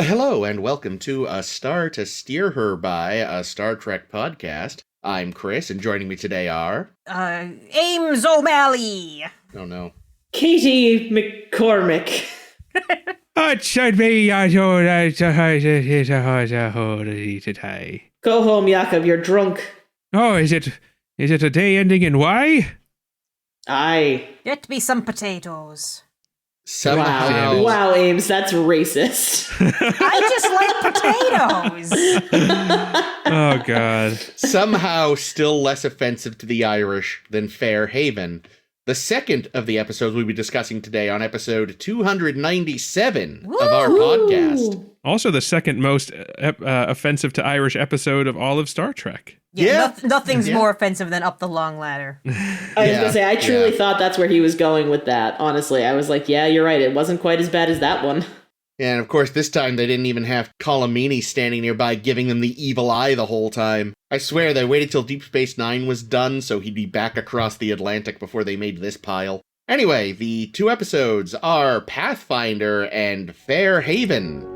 Hello and welcome to A Star to Steer Her By, a Star Trek podcast. I'm Chris, and joining me today are... Ames O'Malley! Oh no. Katie McCormick. It should be today. Go home, Jakob, you're drunk. Oh, is it a day ending in Y? Aye. Get me some potatoes. Somehow... Wow, Ames, that's racist. I just like potatoes! Oh, God. Somehow still less offensive to the Irish than Fair Haven. The second of the episodes we'll be discussing today on episode 297 of our podcast. Also the second most offensive to Irish episode of all of Star Trek. Yeah. Nothing's more offensive than Up the Long Ladder. I was going to say, I truly thought that's where he was going with that, honestly. I was like, yeah, you're right, it wasn't quite as bad as that one. And of course, this time they didn't even have Colomini standing nearby giving them the evil eye the whole time. I swear they waited till Deep Space Nine was done so he'd be back across the Atlantic before they made this pile. Anyway, the two episodes are Pathfinder and Fair Haven.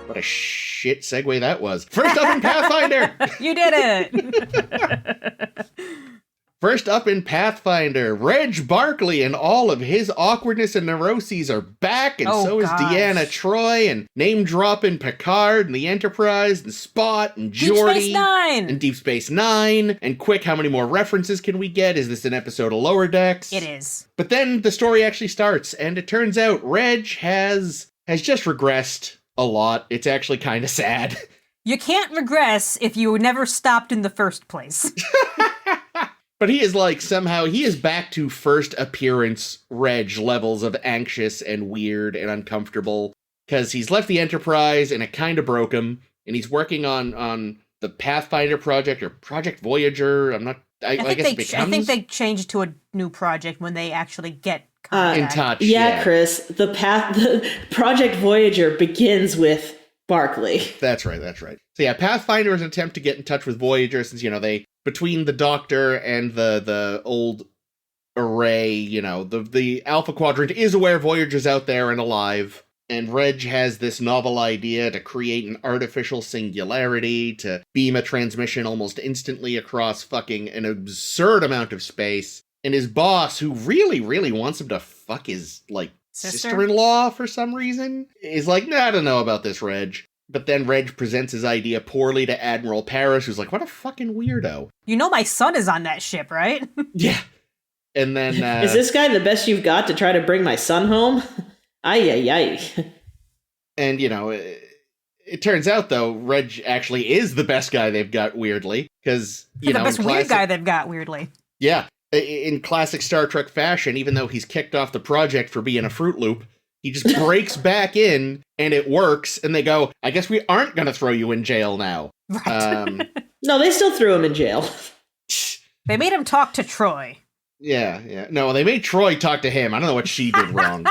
What a shit segue that was. First up in Pathfinder! You did it! First up in Pathfinder, Reg Barclay and all of his awkwardness and neuroses are back, and so is Deanna, Troi, and name-dropping Picard, and the Enterprise, and Spot, and Geordi. Deep Space Nine! And Deep Space Nine. And quick, how many more references can we get? Is this an episode of Lower Decks? It is. But then the story actually starts, and it turns out Reg has just regressed a lot. It's actually kind of sad. You can't regress if you never stopped in the first place. But he is somehow he is back to first appearance Reg levels of anxious and weird and uncomfortable, because he's left the Enterprise and it kind of broke him, and he's working on the Pathfinder project or Project Voyager. I think they changed to a new project when they actually get in touch. Yeah, Chris, the Project Voyager begins with Barclay. That's right. So yeah, Pathfinder is an attempt to get in touch with Voyager since, they, between the Doctor and the old array, the Alpha Quadrant is aware Voyager's out there and alive. And Reg has this novel idea to create an artificial singularity, to beam a transmission almost instantly across fucking an absurd amount of space. And his boss, who really, really wants him to fuck his, sister-in-law for some reason, is like, nah, I don't know about this, Reg. But then Reg presents his idea poorly to Admiral Paris, who's like, what a fucking weirdo. You know my son is on that ship, right? Yeah. And then... is this guy the best you've got to try to bring my son home? Ay. And, it turns out, though, Reg actually is the best guy they've got, weirdly. Because, the best weird guy they've got, weirdly. Yeah. In classic Star Trek fashion, even though he's kicked off the project for being a Fruit Loop, he just breaks back in, and it works, and they go, I guess we aren't going to throw you in jail now. Right. No, they still threw him in jail. They made him talk to Troi. Yeah. No, they made Troi talk to him. I don't know what she did wrong.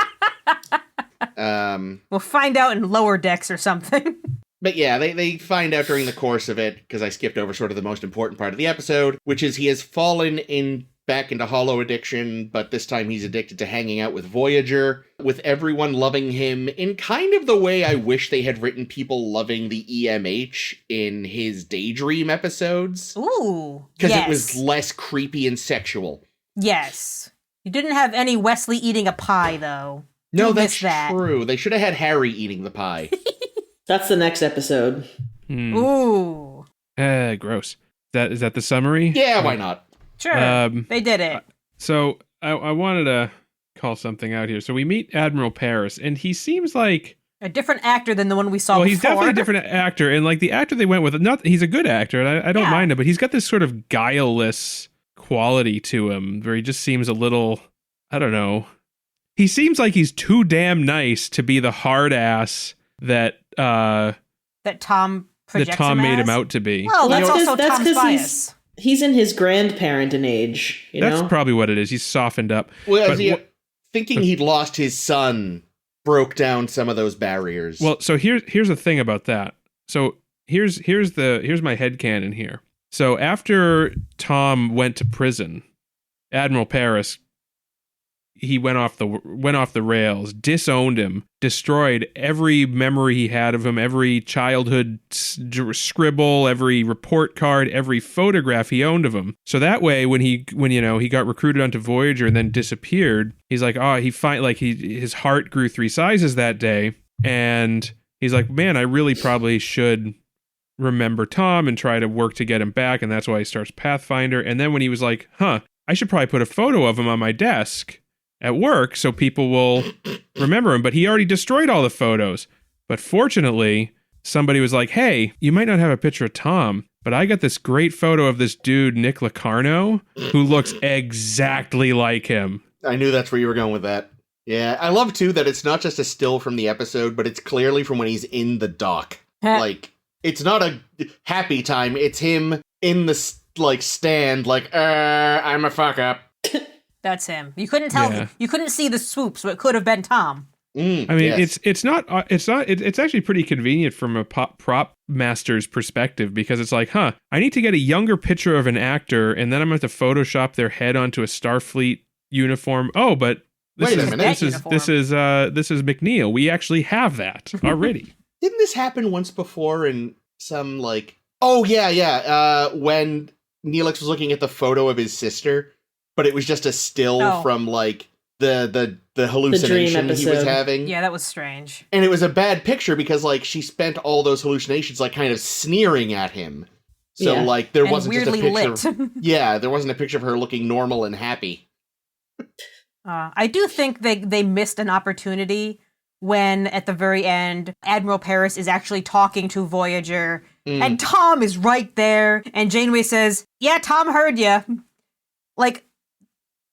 We'll find out in Lower Decks or something. But yeah, they find out during the course of it, because I skipped over sort of the most important part of the episode, which is he has fallen back into holo addiction, but this time he's addicted to hanging out with Voyager, with everyone loving him in kind of the way I wish they had written people loving the EMH in his Daydream episodes. Ooh, because it was less creepy and sexual. Yes. You didn't have any Wesley eating a pie, though. No, that's true. They should have had Harry eating the pie. That's the next episode. Ooh. Gross. Is that the summary? Yeah, why not? Sure, they did it. So I wanted to call something out here. So we meet Admiral Paris, and he seems like a different actor than the one we saw before. Well, he's definitely a different actor, and the actor they went with, he's a good actor, and I don't mind him, but he's got this sort of guileless quality to him, where he just seems a little, I don't know. He seems like he's too damn nice to be the hard ass that Tom made him out to be. Well, that's also Tom's bias. He's in his grandparenting age. That's probably what it is. He's softened up. Well, thinking he'd lost his son broke down some of those barriers. Well, so here's the thing about that. So here's my headcanon here. So after Tom went to prison, Admiral Paris, he went off the rails, disowned him, destroyed every memory he had of him, every childhood scribble, every report card, every photograph he owned of him. So that way, when he got recruited onto Voyager and then disappeared, he's like, his heart grew 3 sizes that day, and he's like, man, I really probably should remember Tom and try to work to get him back, and that's why he starts Pathfinder. And then when he was like, I should probably put a photo of him on my desk at work so people will remember him, but he already destroyed all the photos. But fortunately, somebody was like, hey, you might not have a picture of Tom, but I got this great photo of this dude, Nick Locarno, who looks exactly like him. I knew that's where you were going with that. Yeah, I love, too, that it's not just a still from the episode, but it's clearly from when he's in the dock. Like, it's not a happy time, it's him in the, stand, I'm a fuck up. That's him. You couldn't tell. Yeah. You couldn't see the swoop, so it could have been Tom. I mean, yes. it's actually pretty convenient from a prop master's perspective, because it's like, I need to get a younger picture of an actor, and then I'm going to have to Photoshop their head onto a Starfleet uniform. Oh, but this is McNeil. We actually have that already. Didn't this happen once before in some, when Neelix was looking at the photo of his sister, but it was just a still from, the hallucination he was having? Yeah, that was strange. And it was a bad picture because, she spent all those hallucinations, kind of sneering at him. So, there and wasn't just a picture... lit. Yeah, there wasn't a picture of her looking normal and happy. I do think they missed an opportunity when, at the very end, Admiral Paris is actually talking to Voyager, and Tom is right there, and Janeway says, yeah, Tom heard ya.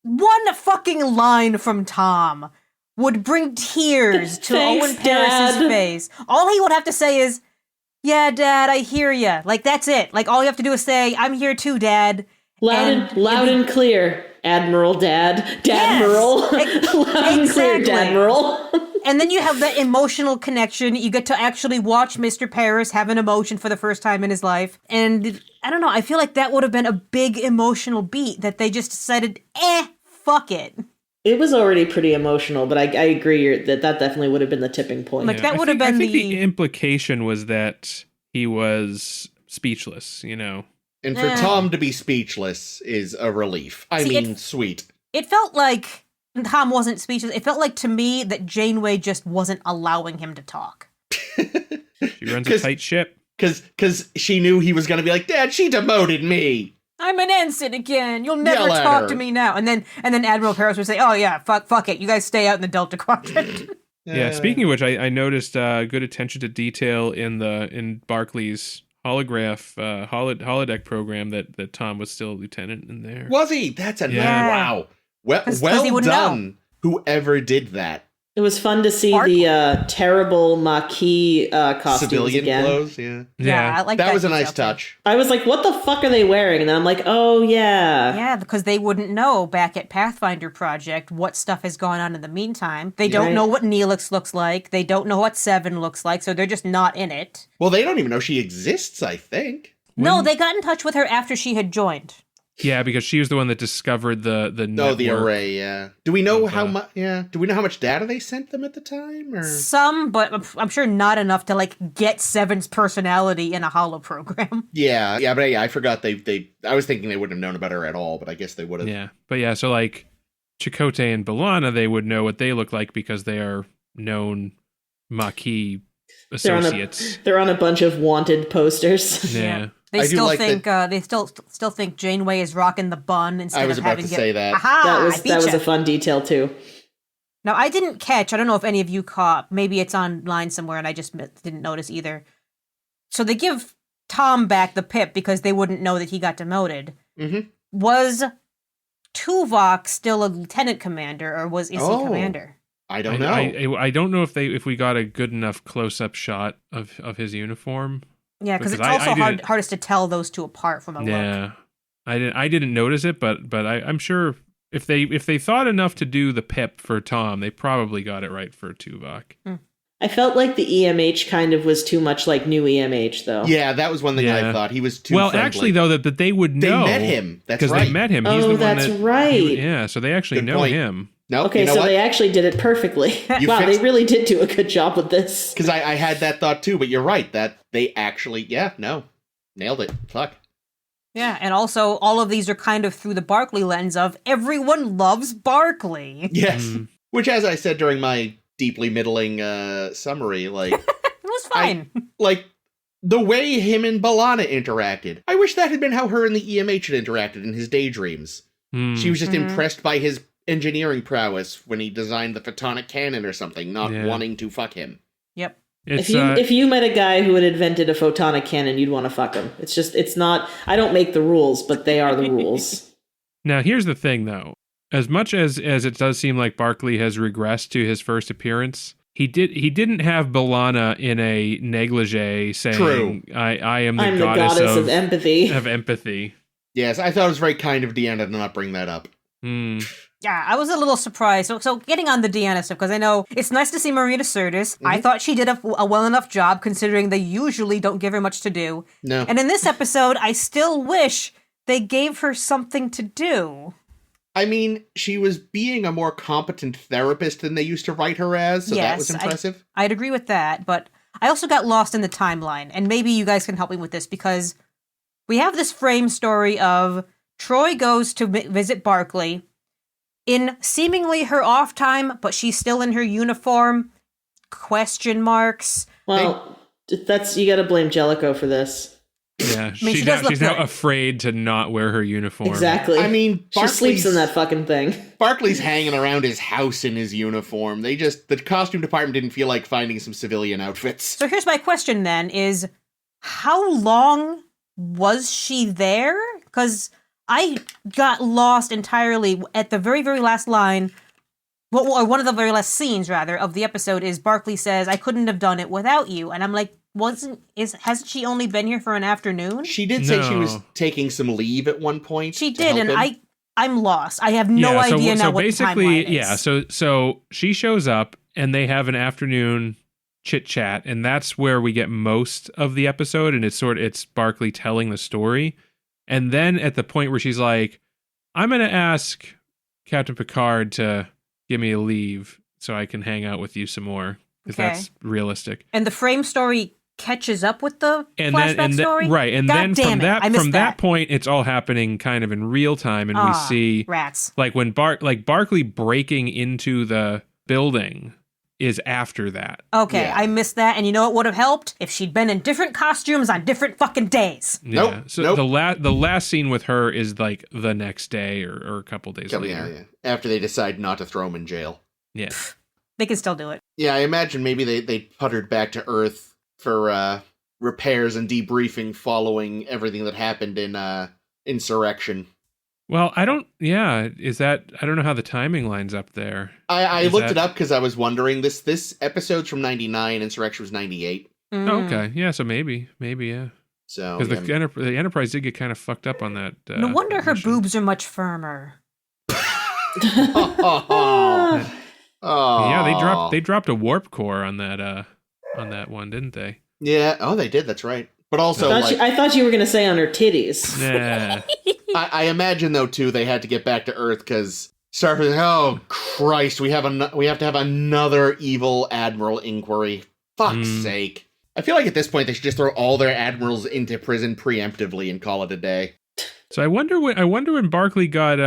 One fucking line from Tom would bring tears to Thanks, Owen Paris's Dad. face. All he would have to say is, yeah, Dad, I hear ya. That's it. All you have to do is say, I'm here too, Dad. Loud and clear, Admiral Dad. Dadmiral. Yes, Loud and clear, Dadmiral. And then you have that emotional connection. You get to actually watch Mr. Paris have an emotion for the first time in his life. And I don't know, I feel like that would have been a big emotional beat that they just decided, fuck it. It was already pretty emotional, but I agree that definitely would have been the tipping point. That would have been I think the implication was that he was speechless, And for Tom to be speechless is a relief. Sweet. It felt like Tom wasn't speechless. It felt like to me that Janeway just wasn't allowing him to talk. She runs a tight ship. Because she knew he was going to be like, Dad, she demoted me. I'm an ensign again. You'll never talk to me now. And then Admiral Paris would say, oh yeah, fuck it. You guys stay out in the Delta Quadrant. Yeah, speaking of which, I noticed good attention to detail in Barclay's holodeck program that Tom was still a lieutenant in there. Was he? That's a wow. Well he done. know. Whoever did that. It was fun to see the terrible Maquis costumes civilian again. Clothes, yeah. I like that. That was a nice touch. I was like, what the fuck are they wearing? And then I'm like, oh, yeah. Yeah, because they wouldn't know back at Pathfinder Project what stuff has gone on in the meantime. They don't know what Neelix looks like. They don't know what Seven looks like, so they're just not in it. Well, they don't even know she exists, I think. No, they got in touch with her after she had joined. Yeah, because she was the one that discovered the network. The array, yeah. Do we know how much? Yeah. Do we know how much data they sent them at the time? Or some, but I'm sure not enough to get Seven's personality in a holo program. Yeah, but I forgot they. I was thinking they wouldn't have known about her at all, but I guess they would have. Yeah, but yeah, so Chakotay and B'Elanna, they would know what they look like because they are known Maquis associates. They're on a bunch of wanted posters. Yeah. They still think Janeway is rocking the bun instead I was of about having to say that. Aha, that was a fun detail too. Now I didn't catch. I don't know if any of you caught. Maybe it's online somewhere, and I just didn't notice either. So they give Tom back the pip because they wouldn't know that he got demoted. Mm-hmm. Was Tuvok still a lieutenant commander, or is he commander? I don't know. I don't know if we got a good enough close-up shot of his uniform. Yeah, because it's also hardest to tell those two apart from a look. Yeah, I didn't notice it, but I'm sure if they thought enough to do the pip for Tom, they probably got it right for Tuvok. I felt like the EMH kind of was too much like new EMH, though. Yeah, that was one thing I thought. He was too friendly. Actually, though, that they would know. They met him. That's right. Because they met him. He's the one that's right. Yeah, so they actually know him. Nope, okay, so they actually did it perfectly. Wow, they really did do a good job with this. Because I had that thought too, but you're right. That they actually, nailed it. Fuck. Yeah, and also all of these are kind of through the Barclay lens of everyone loves Barclay. Yes. Which, as I said during my deeply middling summary, like... it was fine. The way him and B'Elanna interacted. I wish that had been how her and the EMH had interacted in his daydreams. She was just impressed by his engineering prowess when he designed the photonic cannon or something, not wanting to fuck him. Yep. If you met a guy who had invented a photonic cannon, you'd want to fuck him. It's not, I don't make the rules, but they are the rules. Now, here's the thing, though. As much as it does seem like Barclay has regressed to his first appearance, he didn't have B'Elanna in a negligee saying, True. I am the goddess of empathy. Of empathy. Yes, I thought it was very kind of Deanna to not bring that up. Yeah, I was a little surprised. So getting on the Deanna stuff, because I know it's nice to see Marina Sirtis. I thought she did a well enough job, considering they usually don't give her much to do. No. And in this episode, I still wish they gave her something to do. I mean, she was being a more competent therapist than they used to write her as, so that was impressive. I'd agree with that, but I also got lost in the timeline, and maybe you guys can help me with this, because we have this frame story of Troi goes to visit Barclay in seemingly her off time, but she's still in her uniform. Question marks. Well, you gotta blame Jellicoe for this. Yeah, she's now afraid to not wear her uniform. Exactly. I mean, she sleeps in that fucking thing. Barclay's hanging around his house in his uniform. The costume department didn't feel like finding some civilian outfits. So here's my question then, is how long was she there? Because I got lost entirely at the very, very last line. Or one of the very last scenes, rather, of the episode is Barclay says, "I couldn't have done it without you." And I'm like, hasn't she only been here for an afternoon? She did say she was taking some leave at one point. She did, and I'm lost. I have no idea now what the timeline is. So she shows up, and they have an afternoon chit-chat, and that's where we get most of the episode, and it's Barclay telling the story. And then at the point where she's like, I'm going to ask Captain Picard to give me a leave so I can hang out with you some more, if that's realistic. And the frame story catches up with the flashback story? Right, and then from that point, it's all happening kind of in real time, and we see rats. Like when Barclay breaking into the building is after that. Okay, yeah. I missed that, and you know what would have helped? If she'd been in different costumes on different fucking days. Yeah. The last scene with her is like the next day or a couple days later. Yeah. After they decide not to throw him in jail. Yeah. They can still do it. Yeah, I imagine maybe they puttered back to Earth for repairs and debriefing following everything that happened in Insurrection. Well, I don't know how the timing lines up there. I looked it up because I was wondering, this episode's from 99, Insurrection was 98. Oh, okay. Yeah, so maybe, yeah. So because the Enterprise did get kind of fucked up on that. No wonder her boobs are much firmer. Yeah, they dropped a warp core on that one, didn't they? Yeah. Oh, they did. That's right. But also, I thought you were going to say on her titties. Yeah. I imagine though too they had to get back to Earth because Starfleet. Oh Christ, we have to have another evil admiral inquiry. Fuck's sake! I feel like at this point they should just throw all their admirals into prison preemptively and call it a day. So I wonder when Barclay got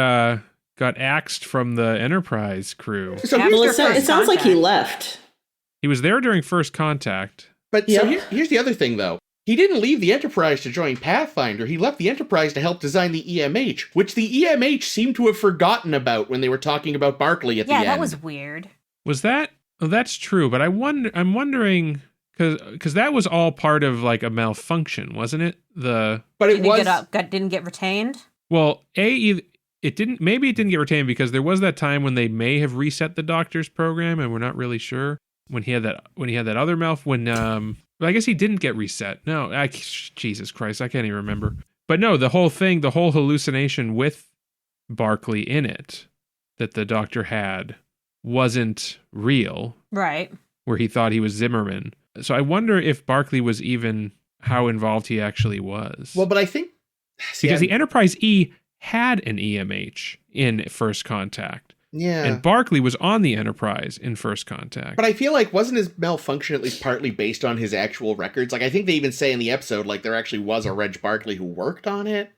axed from the Enterprise crew. So it sounds like he left. He was there during First Contact. But so here's the other thing though. He didn't leave the Enterprise to join Pathfinder. He left the Enterprise to help design the EMH, which the EMH seemed to have forgotten about when they were talking about Barclay at the end. Yeah, that was weird. Was that? Well, that's true, but I'm wondering because that was all part of like a malfunction, wasn't it? Didn't get retained. Well, it didn't. Maybe it didn't get retained because there was that time when they may have reset the Doctor's program, and we're not really sure when he had that other Well, I guess he didn't get reset. No, Jesus Christ, I can't even remember. But no, the whole hallucination with Barclay in it that the Doctor had wasn't real, Right. where he thought he was Zimmerman. So I wonder if Barclay was even how involved he actually was. Well, but I think... because the Enterprise E had an EMH in First Contact. Yeah. And Barclay was on the Enterprise in First Contact. But I feel like, wasn't his malfunction at least partly based on his actual records? Like, I think they even say in the episode, like, there actually was a Reg Barclay who worked on it.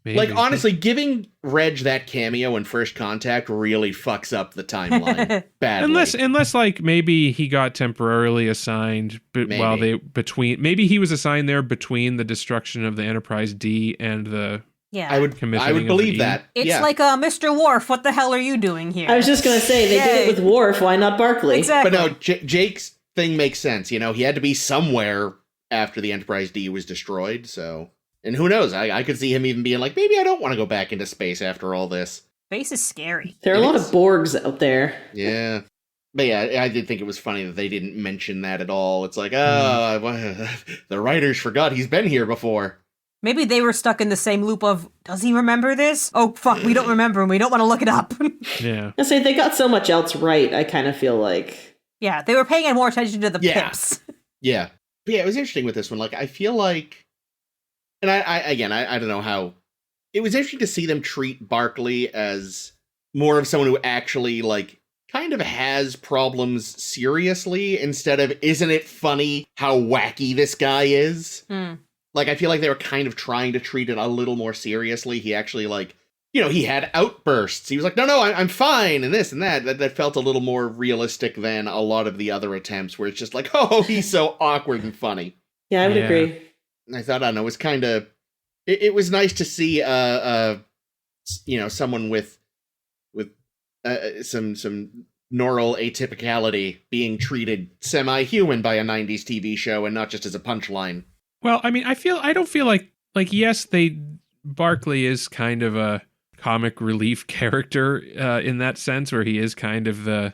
Maybe. Like, honestly, giving Reg that cameo in First Contact really fucks up the timeline badly. Unless like, maybe he got temporarily assigned maybe he was assigned there between the destruction of the Enterprise D and the... Yeah. I would believe that. It's like, Mr. Worf, what the hell are you doing here? I was just going to say, they did it with Worf, why not Barclay? Exactly. But no, Jake's thing makes sense. You know, he had to be somewhere after the Enterprise D was destroyed, so... And who knows, I could see him even being like, maybe I don't want to go back into space after all this. Space is scary. There are a lot of Borgs out there. Yeah. But yeah, I did think it was funny that they didn't mention that at all. It's like, the writers forgot he's been here before. Maybe they were stuck in the same loop of, does he remember this? Oh, fuck, we don't remember and we don't want to look it up. Yeah. I say they got so much else right, I kind of feel like... Yeah, they were paying more attention to the pips. Yeah. But yeah, it was interesting with this one. Like, I feel like... And I don't know how... It was interesting to see them treat Barclay as more of someone who actually, like, kind of has problems seriously, instead of, isn't it funny how wacky this guy is? Like, I feel like they were kind of trying to treat it a little more seriously. He actually, like, you know, he had outbursts. He was like, no, I'm fine, and this and that. That felt a little more realistic than a lot of the other attempts, where it's just like, oh, he's so awkward and funny. Yeah, I would agree. And I thought, I don't know, it was kind of... It was nice to see, you know, someone with some neural atypicality being treated semi-human by a 90s TV show and not just as a punchline. Well, I mean, I don't feel like yes, Barclay is kind of a comic relief character in that sense, where he is kind of the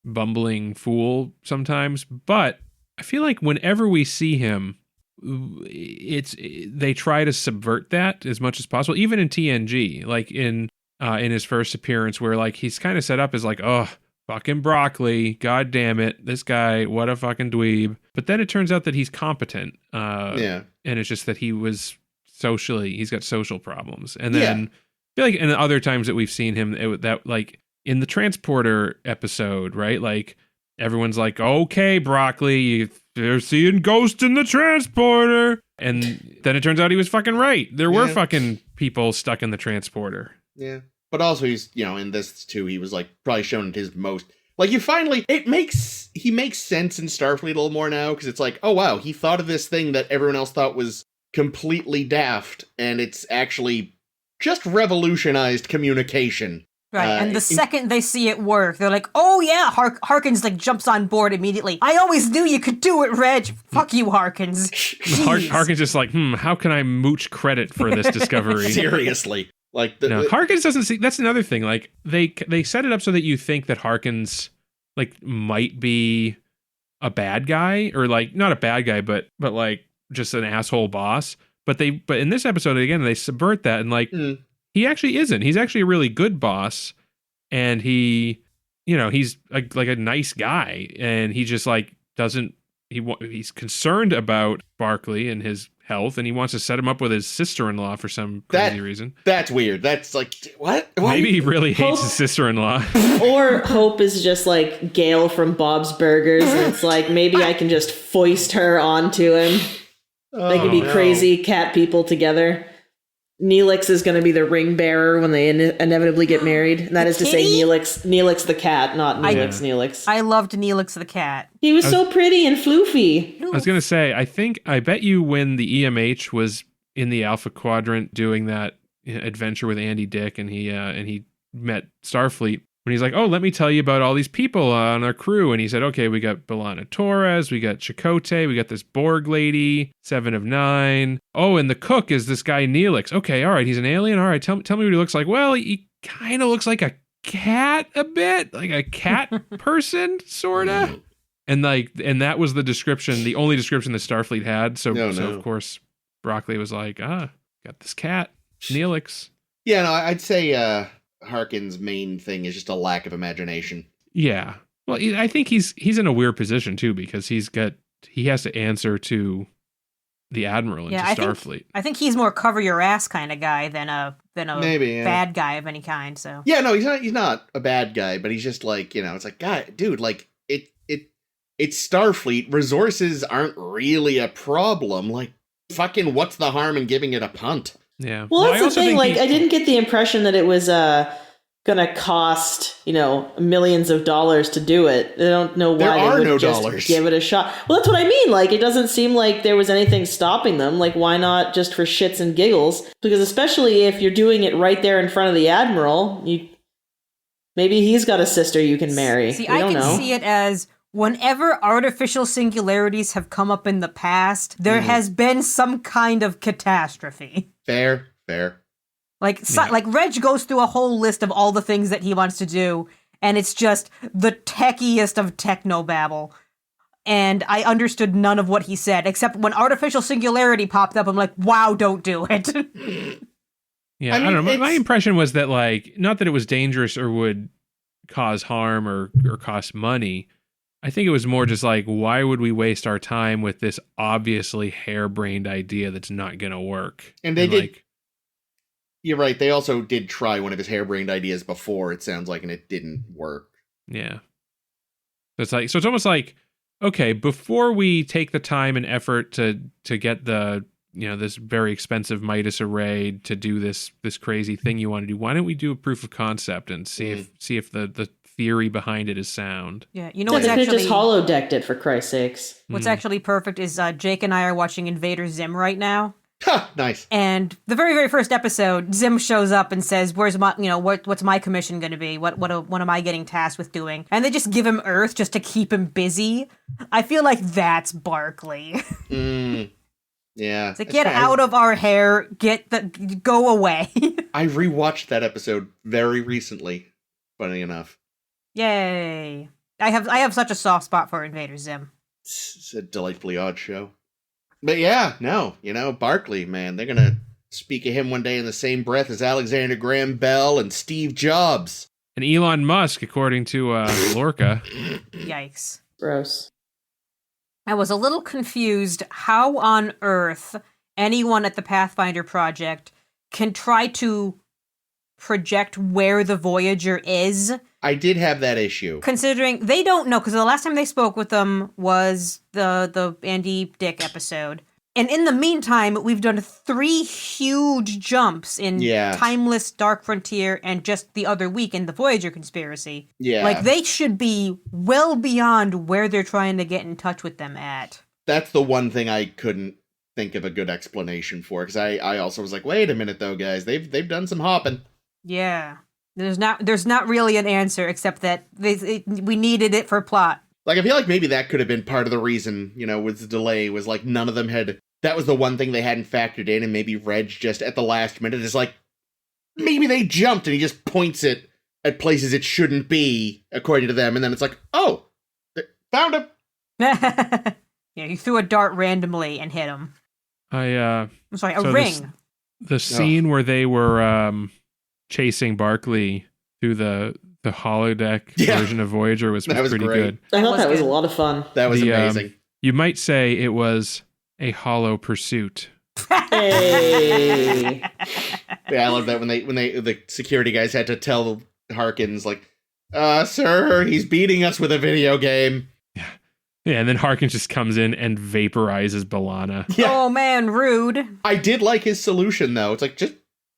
bumbling fool sometimes, but I feel like whenever we see him, they try to subvert that as much as possible, even in TNG, like in his first appearance, where like he's kind of set up as like, oh, fucking broccoli, god damn it, this guy, what a fucking dweeb. But then it turns out that he's competent, and it's just that he's got social problems. And then I feel like in the other times that we've seen him, that like in the transporter episode, right, like everyone's like, okay, broccoli, they're seeing ghosts in the transporter. And then it turns out he was fucking right. There were fucking people stuck in the transporter. Yeah. But also he's, you know, in this too, he was like probably shown at his most, like he makes sense in Starfleet a little more now, because it's like, oh wow, he thought of this thing that everyone else thought was completely daft, and it's actually just revolutionized communication. Right, and the second they see it work, they're like, oh yeah, Harkins like jumps on board immediately. I always knew you could do it, Reg. Fuck you, Harkins. Harkins just like, how can I mooch credit for this discovery? Seriously. Like Harkins doesn't see, that's another thing. Like they set it up so that you think that Harkins like might be a bad guy, or like not a bad guy, but like just an asshole boss. But in this episode again, they subvert that, and like he actually isn't. He's actually a really good boss, and he, you know, he's like a nice guy, and he just like he's concerned about Barclay and his health, and he wants to set him up with his sister-in-law for some crazy reason. That's weird. That's like, what? Maybe he really hates his sister-in-law. Or Hope is just like Gail from Bob's Burgers, and it's like, maybe I can just foist her onto him. They can be crazy cat people together. Neelix is going to be the ring bearer when they inevitably get married. And that is to say Neelix the cat, not Neelix. I loved Neelix the cat. He was so pretty and floofy. I was going to say, I bet you when the EMH was in the Alpha Quadrant doing that adventure with Andy Dick, and he met Starfleet, when he's like, oh, let me tell you about all these people on our crew. And he said, okay, we got B'Elanna Torres, we got Chakotay, we got this Borg lady, 7 of 9. Oh, and the cook is this guy Neelix. Okay, all right, he's an alien. All right, tell me what he looks like. Well, he kind of looks like a cat a bit, like a cat person, sort of. And that was the description, the only description that Starfleet had. So of course, Barclay was like, got this cat, Neelix. Yeah, no, I'd say Harkin's main thing is just a lack of imagination. Yeah. Well, I think he's in a weird position too, because he has to answer to the Admiral and to Starfleet. I think he's more cover your ass kind of guy than a Maybe, bad guy of any kind. So yeah, no, he's not a bad guy, but he's just like, it's like, God, dude, like it's Starfleet. Resources aren't really a problem. Like, fucking, what's the harm in giving it a punt? Yeah. Well, that's the thing. Like, I didn't get the impression that it was gonna cost millions of dollars to do it. I don't know why they would just give it a shot. Well, that's what I mean. Like, it doesn't seem like there was anything stopping them. Like, why not just for shits and giggles? Because especially if you're doing it right there in front of the Admiral, maybe he's got a sister you can marry. See, I can see it as whenever artificial singularities have come up in the past, there has been some kind of catastrophe. Fair. Like Reg goes through a whole list of all the things that he wants to do, and it's just the techiest of technobabble. And I understood none of what he said, except when artificial singularity popped up, I'm like, wow, don't do it. Yeah, I don't know. My impression was that, like, not that it was dangerous or would cause harm or cost money. I think it was more just like, why would we waste our time with this obviously harebrained idea that's not going to work? And they did. You're right. They also did try one of his harebrained ideas before, it sounds like, and it didn't work. Yeah. So it's almost like, okay, before we take the time and effort to get the, this very expensive Midas array to do this crazy thing you want to do, why don't we do a proof of concept and see if the theory behind it is sound? Yeah, what's actually... They just holodecked it, for Christ's sakes. What's actually perfect is Jake and I are watching Invader Zim right now. Ha! Nice. And the very, very first episode, Zim shows up and says, "Where's my, what's my commission going to be? What am I getting tasked with doing?" And they just give him Earth just to keep him busy. I feel like that's Barclay. Yeah. It's like, get out of our hair. Go away. I rewatched that episode very recently. Funny enough. Yay! I have such a soft spot for Invader Zim. It's a delightfully odd show. But yeah, no, Barclay, man, they're gonna speak of him one day in the same breath as Alexander Graham Bell and Steve Jobs. And Elon Musk, according to Lorca. Yikes. Gross. I was a little confused how on earth anyone at the Pathfinder project can try to project where the Voyager is. I did have that issue. Considering they don't know, because the last time they spoke with them was the Andy Dick episode. And in the meantime, we've done 3 huge jumps in Timeless, Dark Frontier, and just the other week in the Voyager conspiracy. Yeah. Like, they should be well beyond where they're trying to get in touch with them at. That's the one thing I couldn't think of a good explanation for, because I also was like, wait a minute though, guys, they've done some hopping. Yeah. There's not really an answer, except that we needed it for plot. Like, I feel like maybe that could have been part of the reason, with the delay, was like none of them had... That was the one thing they hadn't factored in, and maybe Reg just at the last minute is like, maybe they jumped, and he just points it at places it shouldn't be, according to them, and then it's like, oh, found him. Yeah, he threw a dart randomly and hit him. I'm sorry, a ring. The scene where they were chasing Barclay through the holodeck version of Voyager was pretty good. I thought that was a lot of fun. That was amazing. You might say it was a hollow pursuit. Hey. Yeah, I love that when the security guys had to tell Harkins, like, sir, he's beating us with a video game. Yeah, and then Harkins just comes in and vaporizes B'Elanna. Yeah. Oh man, rude. I did like his solution though. It's like, just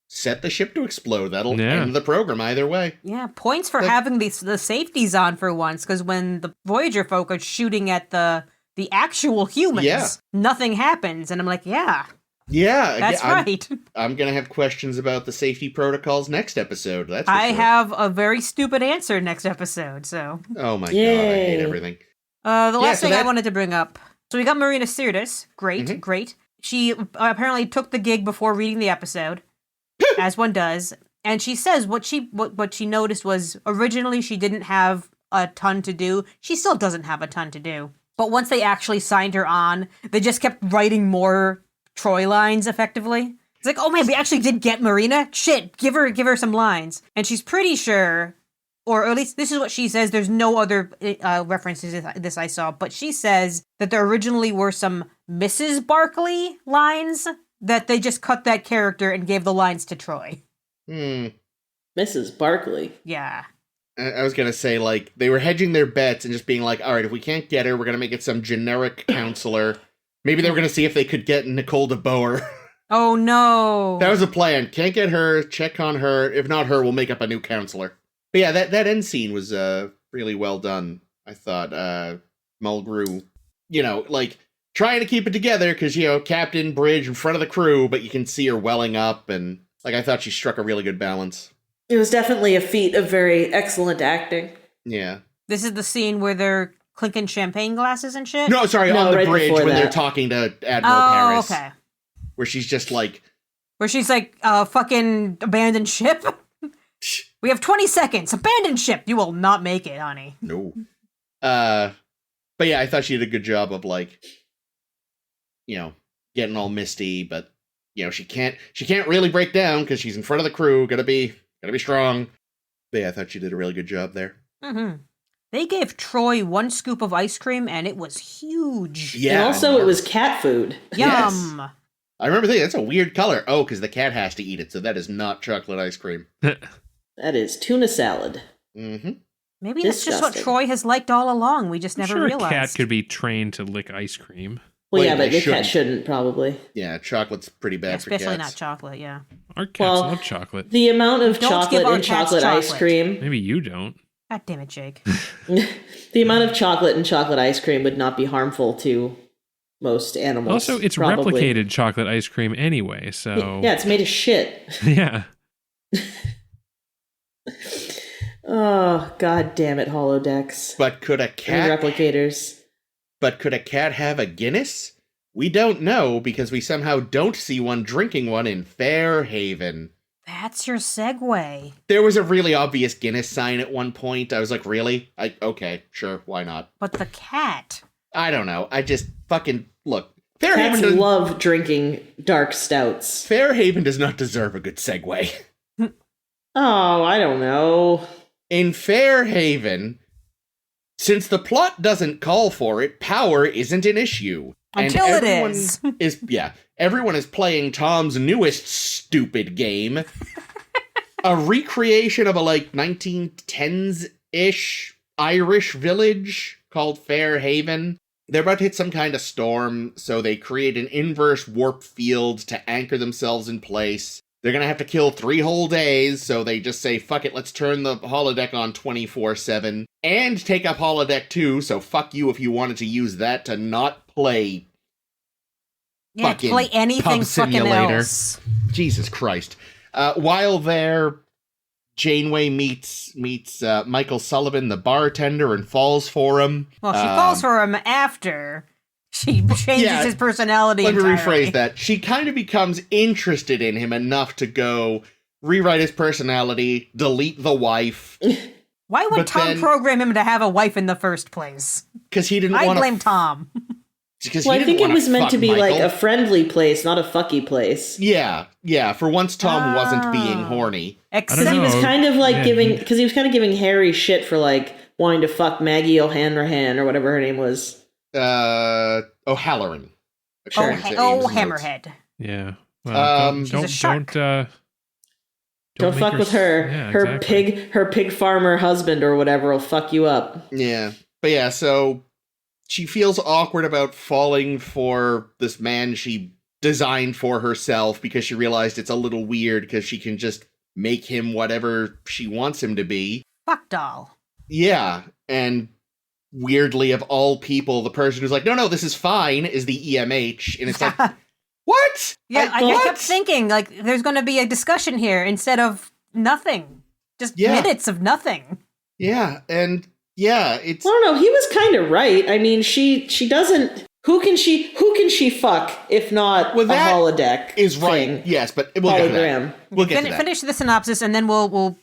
set the ship to explode. That'll end the program either way. Yeah, points for having the safeties on for once, because when the Voyager folk are shooting at the actual humans, nothing happens. And I'm like, yeah, that's right. I'm going to have questions about the safety protocols next episode. That's for I sure. have a very stupid answer next episode, so. Oh my God, I hate everything. The last thing I wanted to bring up. So we got Marina Sirtis. Great. She apparently took the gig before reading the episode, as one does. And she says what she noticed was originally she didn't have a ton to do. She still doesn't have a ton to do. But once they actually signed her on, they just kept writing more Troi lines, effectively. It's like, oh man, we actually did get Marina. Shit, give her some lines. And she's pretty sure, or at least this is what she says. There's no other references to this I saw, but she says that there originally were some Mrs. Barclay lines that they just cut that character and gave the lines to Troi. Mrs. Barclay. Yeah. I was going to say, like, they were hedging their bets and just being like, all right, if we can't get her, we're going to make it some generic counselor. Maybe they were going to see if they could get Nicole de Boer. Oh, no. That was a plan. Can't get her, check on her. If not her, we'll make up a new counselor. But yeah, that end scene was really well done, I thought. Mulgrew, like, trying to keep it together because, Captain Bridge in front of the crew, but you can see her welling up, and, like, I thought she struck a really good balance. It was definitely a feat of very excellent acting. Yeah. This is the scene where they're clinking champagne glasses and shit? No, sorry, on the right bridge when that. they're talking to Admiral Paris. Oh, okay. Where she's just like... Where she's like, fucking abandoned ship? We have 20 seconds. Abandoned ship. You will not make it, honey. No. But yeah, I thought she did a good job of, like, getting all misty, but, she can't really break down because she's in front of the crew. Gotta be strong. But yeah, I thought she did a really good job there. Mm-hmm. They gave Troi one scoop of ice cream, and it was huge. Yeah, and also it was cat food. Yum. Yes. I remember thinking, that's a weird color. Oh, because the cat has to eat it, so that is not chocolate ice cream. That is tuna salad. Mm-hmm. Maybe that's just what Troi has liked all along. We just never realized. A cat could be trained to lick ice cream. Well, yeah, but the cat shouldn't, probably. Yeah, chocolate's pretty bad for cats. Especially not chocolate, yeah. Our cats love chocolate. The amount of chocolate in chocolate ice cream... Maybe you don't. God damn it, Jake. The amount of chocolate in chocolate ice cream would not be harmful to most animals. Also, it's replicated chocolate ice cream anyway, so... Yeah, it's made of shit. Yeah. Oh, god damn it, holodecks. But could a cat... And replicators. But could a cat have a Guinness? We don't know, because we somehow don't see one drinking one in Fairhaven. That's your segue. There was a really obvious Guinness sign at one point. I was like, really? Okay, sure, why not? But the cat... I don't know. I just fucking... Look, Fairhaven love drinking dark stouts. Fairhaven does not deserve a good segue. Oh, I don't know. In Fairhaven, since the plot doesn't call for it, power isn't an issue. Until it is. Everyone is playing Tom's newest stupid game. A recreation of a, 1910s-ish Irish village called Fairhaven. They're about to hit some kind of storm, so they create an inverse warp field to anchor themselves in place. They're gonna have to kill 3 whole days, so they just say, fuck it, let's turn the holodeck on 24/7, and take up holodeck 2, so fuck you if you wanted to use that to not play fucking play anything Pub Simulator. Fucking else. Jesus Christ. While there, Janeway meets Michael Sullivan, the bartender, and falls for him. Well, she falls for him after she changes his personality entirely. Let me rephrase that. She kind of becomes interested in him enough to go rewrite his personality, delete the wife. Why would Tom program him to have a wife in the first place? Because he didn't want to... I blame Tom. Well, I think it was meant to be like a friendly place, not a fucky place. Yeah. For once, Tom wasn't being horny. Except he was kind of like giving Harry shit for wanting to fuck Maggie O'Hanrahan or whatever her name was. O'Halloran. Hammerhead. Yeah. Well, don't fuck with her. Yeah, her pig farmer husband or whatever will fuck you up. Yeah. But yeah, so she feels awkward about falling for this man she designed for herself because she realized it's a little weird because she can just make him whatever she wants him to be. Fuck doll. Yeah, and weirdly, of all people, the person who's like, no, this is fine, is the EMH, and it's like, what? Yeah, I kept thinking, there's going to be a discussion here instead of nothing. Just minutes of nothing. Yeah, and it's... I don't know, he was kind of right. I mean, she doesn't... Who can she fuck if not a holodeck is right. thing? Yes, but we'll get to that. We'll get to that. Finish the synopsis, and then we'll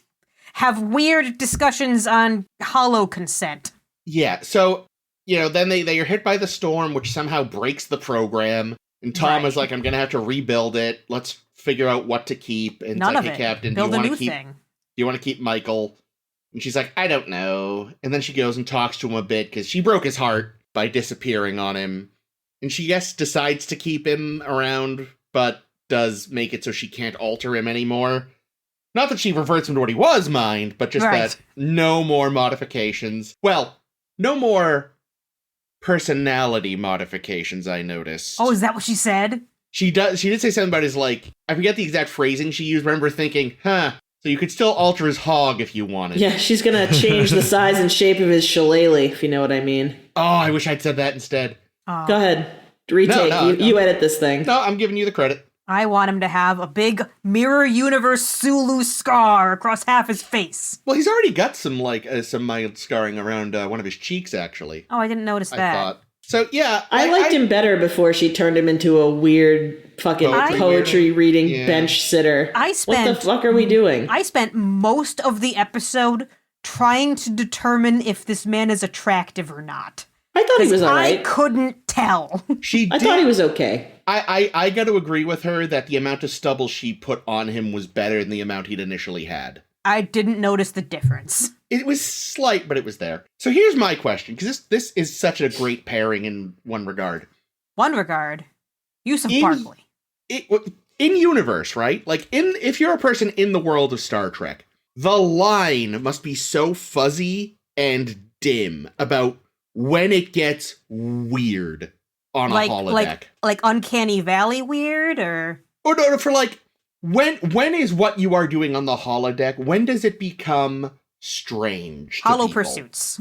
have weird discussions on holo consent. Yeah, so, then they are hit by the storm, which somehow breaks the program, And Tom Right. is like, I'm going to have to rebuild it. Let's figure out what to keep. And None it's of like, it. hey, Captain, Build do a you new want to keep... thing. Do you want to keep Michael? And she's like, I don't know. And then she goes and talks to him a bit because she broke his heart by disappearing on him. And she, yes, decides to keep him around, but does make it so she can't alter him anymore. Not that she reverts him to what he was, mind, but just Right. that no more modifications. Well, no more personality modifications, I noticed. Oh, is that what she said? She did say something about his, like, I forget the exact phrasing she used. I remember thinking, so you could still alter his hog if you wanted. Yeah, she's gonna change the size and shape of his shillelagh, if you know what I mean. Oh, I wish I'd said that instead. Go ahead. Retake. No, you edit this thing. No, I'm giving you the credit. I want him to have a big mirror universe Sulu scar across half his face. Well, he's already got some mild scarring around one of his cheeks, actually. Oh, I didn't notice I that. thought. So, yeah. I liked him better before she turned him into a weird fucking poetry reading bench sitter. What the fuck are we doing? I spent most of the episode trying to determine if this man is attractive or not. I thought he was all right. I couldn't tell. I thought he was okay. I got to agree with her that the amount of stubble she put on him was better than the amount he'd initially had. I didn't notice the difference. It was slight, but it was there. So here's my question, because this is such a great pairing in one regard. One regard. Use of Barclay. In universe, right? Like, if you're a person in the world of Star Trek, the line must be so fuzzy and dim about when it gets weird on a holodeck. Like Uncanny Valley weird, or no, for like when is what you are doing on the holodeck? When does it become strange? Hollow Pursuits.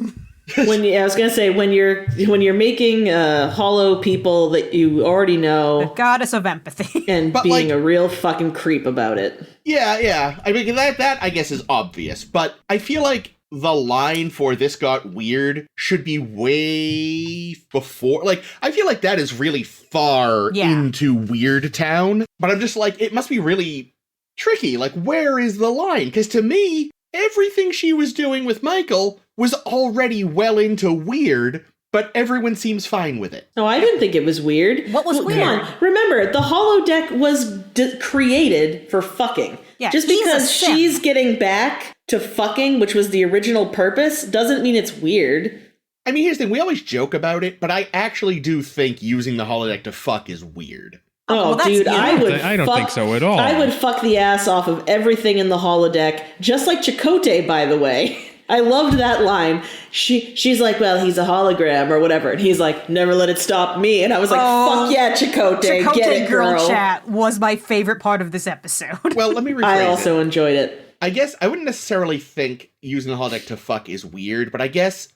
I was gonna say when you're making hollow people that you already know, the goddess of empathy, and but being a real fucking creep about it. Yeah. I mean that I guess is obvious, but I feel like the line for this got weird should be way before. Like, I feel like that is really far into Weird Town, but I'm just like, it must be really tricky. Like, where is the line? Because to me, everything she was doing with Michael was already well into weird, but everyone seems fine with it. No, I didn't think it was weird. What was weird? Come on. Remember, the holodeck was created for fucking. Yeah, just because she's getting back to fucking, which was the original purpose, doesn't mean it's weird. I mean, here's the thing. We always joke about it, but I actually do think using the holodeck to fuck is weird. Oh, well, dude, I don't think so at all. I would fuck the ass off of everything in the holodeck, just like Chakotay, by the way. I loved that line. She's like, well, he's a hologram or whatever. And he's like, never let it stop me. And I was like, fuck yeah, Chakotay, get it, girl. Chat was my favorite part of this episode. Well, let me rephrase I also enjoyed it. I guess I wouldn't necessarily think using the holodeck to fuck is weird, but I guess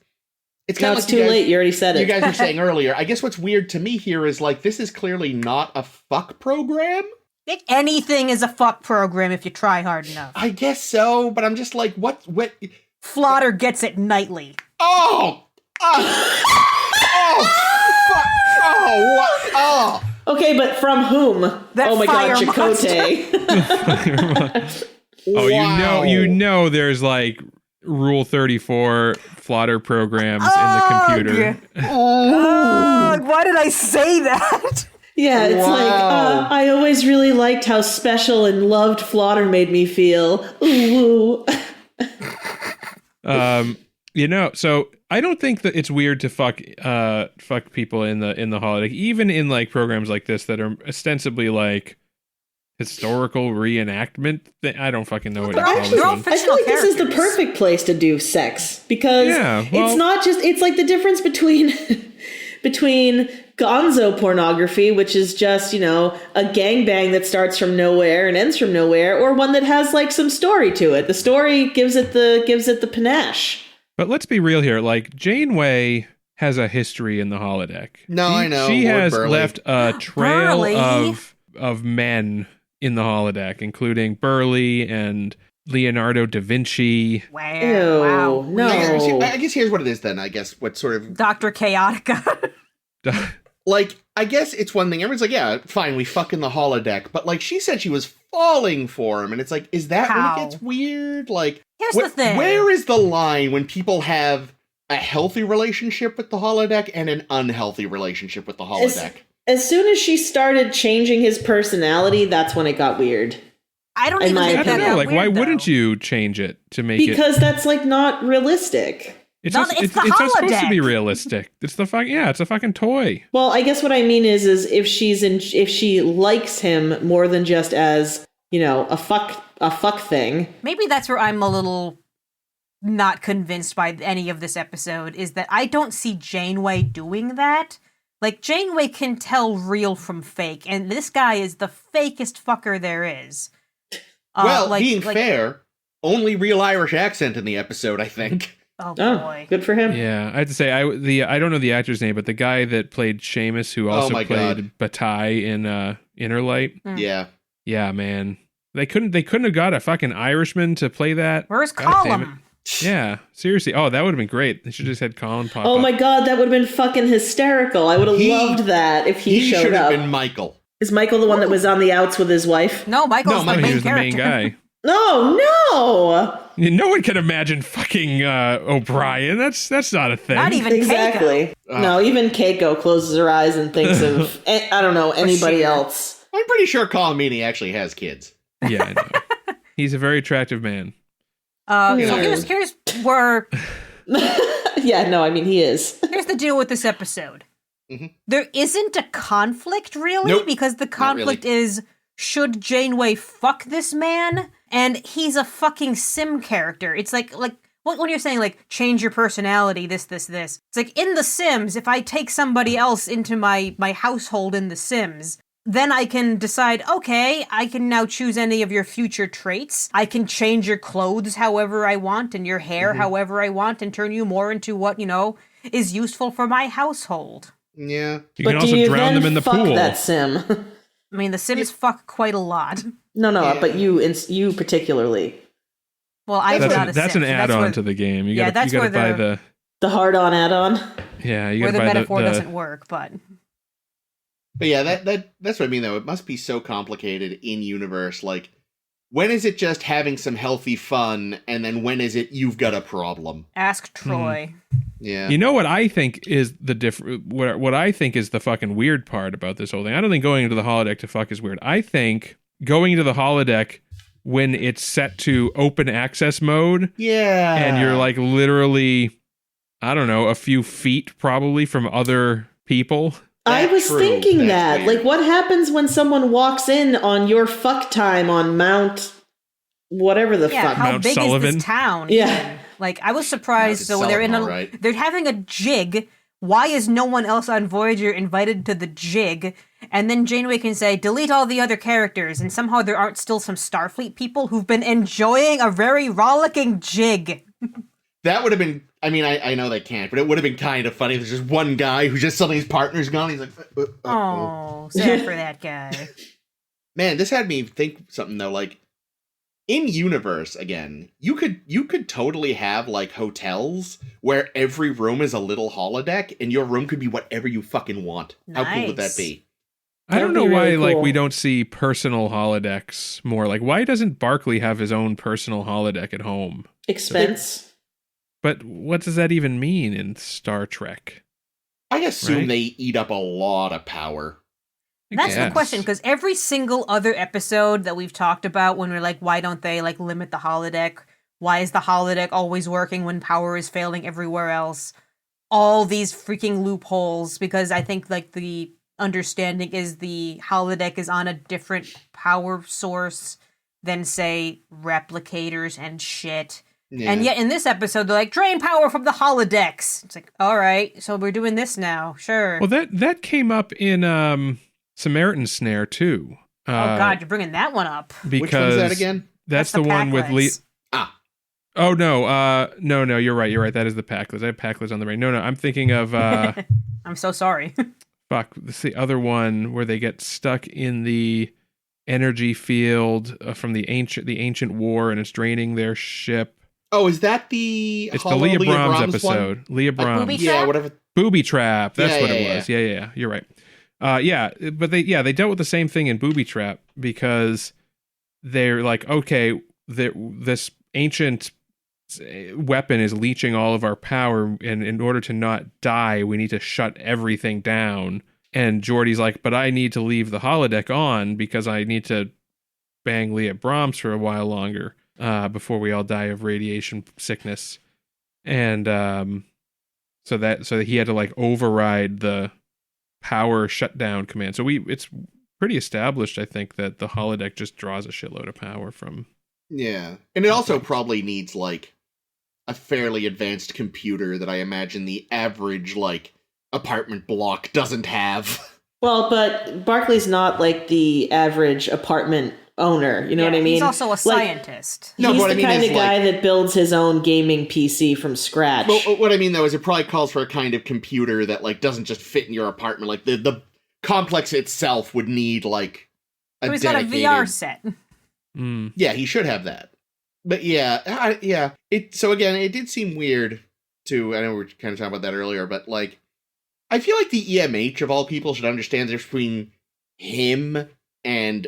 it's kind of it's too late. You already said it. You guys were saying earlier. I guess what's weird to me here is like, this is clearly not a fuck program. Anything is a fuck program if you try hard enough. I guess so, but I'm just like, what? Flodder gets it nightly. Oh, fuck! Oh, what? Oh. Okay, but from whom? That oh my god, fire Chakotay. Oh, you know there's like Rule 34 Flodder programs in the computer. Why did I say that? Yeah, it's like, I always really liked how special and loved Flodder made me feel. Ooh. So I don't think that it's weird to fuck people in the holodeck, even in like programs like this that are ostensibly like historical reenactment. I don't fucking know what it's called. I feel like this is the perfect place to do sex because it's not just, it's like the difference between gonzo pornography, which is just, a gangbang that starts from nowhere and ends from nowhere, or one that has like some story to it. The story gives it the panache. But let's be real here. Like, Janeway has a history in the holodeck. No, I know. She Lord has Burleigh. left a trail of men in the holodeck, including Burleigh and Leonardo da Vinci. Wow. No. I guess here's what it is then. I guess what sort of... Dr. Chaotica. Like, I guess it's one thing. Everyone's like, yeah, fine, we fuck in the holodeck. But, like, she said she was falling for him. And it's like, is that when it gets weird? Like, here's the thing. Where is the line when people have a healthy relationship with the holodeck and an unhealthy relationship with the holodeck? As soon as she started changing his personality, that's when it got weird. I don't In even my think I don't that know. got Like, weird, why though. wouldn't you change it to make it? Because that's like not realistic. It's No, not, it's the not supposed to be holodeck. realistic. It's the fuck. Yeah, it's a fucking toy. Well, I guess what I mean is if she likes him more than just as, a fuck thing. Maybe that's where I'm a little not convinced by any of this episode, is that I don't see Janeway doing that. Like, Janeway can tell real from fake, and this guy is the fakest fucker there is. Being fair, only real Irish accent in the episode, I think. Oh boy. Good for him. Yeah, I have to say, I don't know the actor's name, but the guy that played Seamus, who also played God. Bataille in Inner Light. Yeah. Yeah, man. They couldn't have got a fucking Irishman to play that. Where's God damn Colum? Yeah, seriously. Oh, that would have been great. They should have just had Colin pop Oh up. my god, that would have been fucking hysterical. I would have loved that if he showed should up. have been Michael. Is Michael the one that was on the outs with his wife? No, Michael's No, the He main was the main character. guy. No. No one can imagine fucking O'Brien. That's not a thing. Not even Exactly. Keiko. No, even Keiko closes her eyes and thinks of, I don't know, anybody else. I'm pretty sure Colin Meaney actually has kids. Yeah, I know. He's a very attractive man. So Yeah. here's where Yeah, no, I mean, he is. here's the deal with this episode. Mhm. There isn't a conflict really, Nope, because the conflict really. is, should Janeway fuck this man? And he's a fucking sim character. It's like when you're saying like change your personality, this. It's like in The Sims, if I take somebody else into my household in The Sims, then I can decide, okay, I can now choose any of your future traits. I can change your clothes however I want and your hair however I want and turn you more into what, is useful for my household. Yeah. You But can do also you drown then them in the fuck pool. that sim? I mean, The Sims fuck quite a lot. No, Yeah. but you particularly. Well, I'm not a That's Sim, an so add-on where- to the game. You Yeah, gotta, that's you gotta where buy the- The hard-on add-on. Yeah, you where gotta the buy metaphor the doesn't work, but But yeah, that's what I mean though. It must be so complicated in universe. Like, when is it just having some healthy fun, and then when is it you've got a problem? ask Troi. Yeah. You know what I think is the what I think is the fucking weird part about this whole thing? I don't think going into the holodeck to fuck is weird. I think going into the holodeck when it's set to open access mode Yeah. and you're like literally, I don't know, a few feet probably from other people. I That's was true. thinking That's that. weird. Like, what happens when someone walks in on your fuck time on Mount whatever the Yeah, fuck? how Mount big Sullivan? is this town? Yeah. even? Like, I was surprised. Mount So when they're in Sullivan, all right. they're having a jig. Why is no one else on Voyager invited to the jig? And then Janeway can say, delete all the other characters, and somehow there aren't still some Starfleet people who've been enjoying a very rollicking jig. That would have been. I mean, I know they can't, but it would have been kind of funny. If there's just one guy who's just suddenly his partner's gone. He's like, Oh, sad for that guy. Man, this had me think something though. Like, in universe again, you could totally have like hotels where every room is a little holodeck, and your room could be whatever you fucking want. How cool would that Nice. be? I don't That'd know be why really like cool. we don't see personal holodecks more. Like why doesn't Barclay have his own personal holodeck at home? Expense. But what does that even mean in Star Trek? I assume Right. they eat up a lot of power. That's the Yes. question, because every single other episode that we've talked about when we're like, why don't they like limit the holodeck? Why is the holodeck always working when power is failing everywhere else? All these freaking loopholes, because I think like the understanding is the holodeck is on a different power source than say replicators and shit. Yeah. And yet in this episode, they're like, drain power from the holodecks. It's like, all right, so we're doing this now. Sure. Well, that came up in Samaritan Snare too. Oh God, you're bringing that one up. Because Which one's that again? That's the one with Lee. Packlets. Oh no, no, you're right. That is the Packlets. I have Packlets on the brain. No, I'm thinking of I'm so sorry. fuck. It's the other one where they get stuck in the energy field from the ancient war, and it's draining their ship. Oh, is that the? It's the Leah Brahms episode. Leah Like Brahms. Booby Yeah, Trap? whatever. Booby Trap. That's Yeah, what yeah, it was. Yeah. You're right. But they dealt with the same thing in Booby Trap because they're like, okay, this ancient weapon is leeching all of our power, and in order to not die, we need to shut everything down. And Geordi's like, but I need to leave the holodeck on because I need to bang Leah Brahms for a while longer before we all die of radiation sickness. And so he had to like override the power shutdown command. So it's pretty established, I think, that the holodeck just draws a shitload of power from. Yeah. And it also probably needs like a fairly advanced computer that I imagine the average like apartment block doesn't have. Well, but Barclay's not like the average apartment owner, you know what I mean? He's also a scientist. He's the kind of guy that builds his own gaming PC from scratch. Well, what I mean though is it probably calls for a kind of computer that like doesn't just fit in your apartment. Like the complex itself would need like a So he's dedicated... got a VR set. Yeah, he should have that. But yeah. So again, it did seem weird to... I know we were kind of talking about that earlier, but like, I feel like the EMH of all people should understand the difference between him and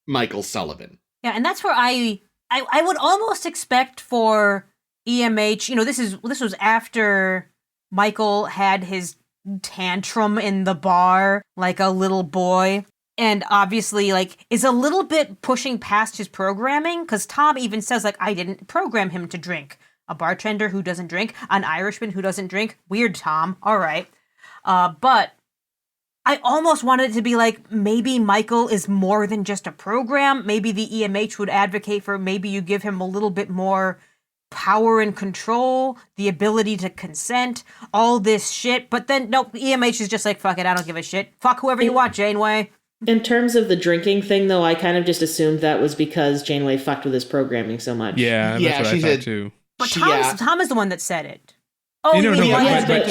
Michael Sullivan. Yeah, and that's where I would almost expect for EMH, this was after Michael had his tantrum in the bar like a little boy, and obviously like is a little bit pushing past his programming, because Tom even says like, I didn't program him to drink. A bartender who doesn't drink, an Irishman who doesn't drink. Weird, Tom. All right. But I almost wanted it to be like, maybe Michael is more than just a program. Maybe the EMH would advocate for maybe you give him a little bit more power and control, the ability to consent, all this shit. But then, nope, EMH is just like, fuck it, I don't give a shit. Fuck whoever you want, Janeway. In terms of the drinking thing, though, I kind of just assumed that was because Janeway fucked with his programming so much. Yeah, that's what I thought too. But Tom is the one that said it.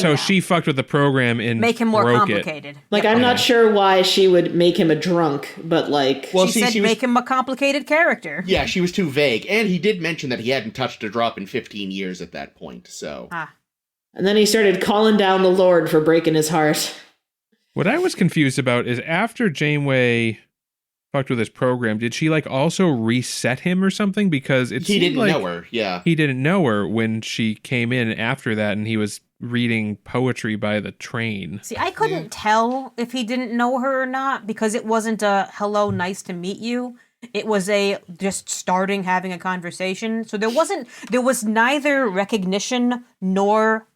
So she fucked with the program and make him more complicated. Like, I'm not sure why she would make him a drunk, but like... Well, she said make him a complicated character. Yeah, she was too vague. And he did mention that he hadn't touched a drop in 15 years at that point, so... And then he started calling down the Lord for breaking his heart. What I was confused about is after Janeway fucked with his program, did she like also reset him or something? Because he didn't know her. Yeah, he didn't know her when she came in after that, and he was reading poetry by the train. See, I couldn't tell if he didn't know her or not, because it wasn't a hello, nice to meet you. It was a just starting having a conversation. So there was neither recognition nor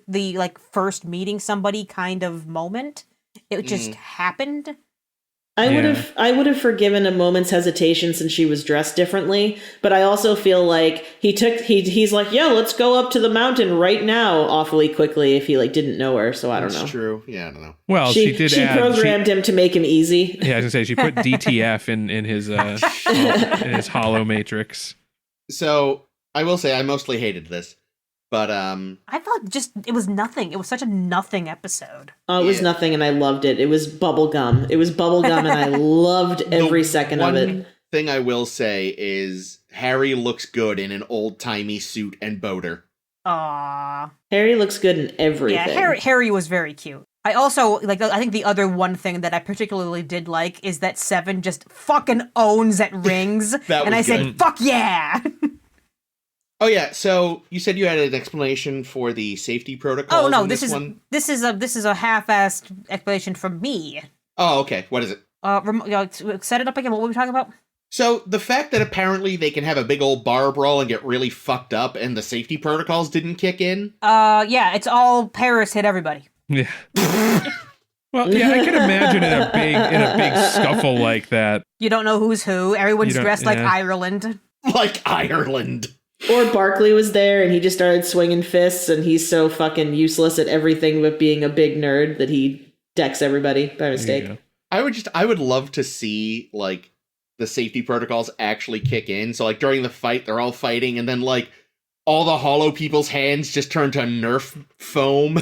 the like first meeting somebody kind of moment. It just happened. I would have forgiven a moment's hesitation since she was dressed differently, but I also feel like he's like, yeah, let's go up to the mountain right now, awfully quickly, if he like didn't know her. So I don't know. That's true. Yeah, I don't know. Well, she programmed him to make him easy. Yeah, I was gonna say she put DTF in his in his hollow matrix. So I will say I mostly hated this. But I thought it was nothing. It was such a nothing episode. Oh, it was nothing, and I loved it. It was bubblegum. And I loved every second of it. One thing I will say is Harry looks good in an old-timey suit and boater. Aww. Harry looks good in everything. Yeah, Harry was very cute. I also, I think the other one thing that I particularly did like is that Seven just fucking owns at rings. And I said, fuck yeah! Oh yeah, so you said you had an explanation for the safety protocol. Oh no, this is a half-assed explanation from me. Oh, okay. What is it? Set it up again. What were we talking about? So the fact that apparently they can have a big old bar brawl and get really fucked up, and the safety protocols didn't kick in. Yeah, it's all Paris hit everybody. Yeah. Well, yeah, I can imagine in a big scuffle like that. You don't know who's who. Everyone's dressed like Ireland. Like Ireland. Or Barclay was there and he just started swinging fists, and he's so fucking useless at everything but being a big nerd that he decks everybody by mistake. Yeah. I would love to see like the safety protocols actually kick in. So like during the fight, they're all fighting, and then like all the hollow people's hands just turn to Nerf foam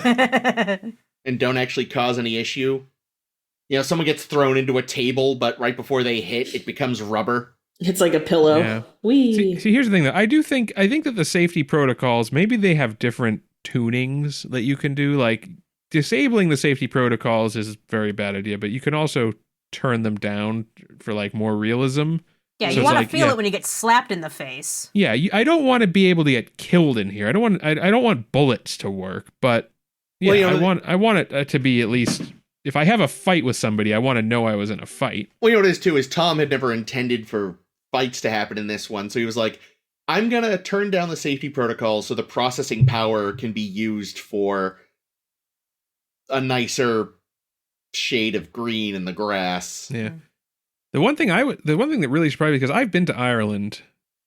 and don't actually cause any issue. You know, someone gets thrown into a table, but right before they hit, it becomes rubber. It's like a pillow. Yeah. See, here's the thing, though. I think that the safety protocols, maybe they have different tunings that you can do. Like, disabling the safety protocols is a very bad idea, but you can also turn them down for, like, more realism. Yeah, so you want to feel it when you get slapped in the face. Yeah, I don't want to be able to get killed in here. I don't want bullets to work, but yeah, I want it to be at least if I have a fight with somebody, I want to know I was in a fight. Well, you know what it is, too, is Tom had never intended for fights to happen in this one, so he was like, I'm gonna turn down the safety protocol so the processing power can be used for a nicer shade of green in the grass. Yeah. The one thing that really surprised me, because I've been to Ireland,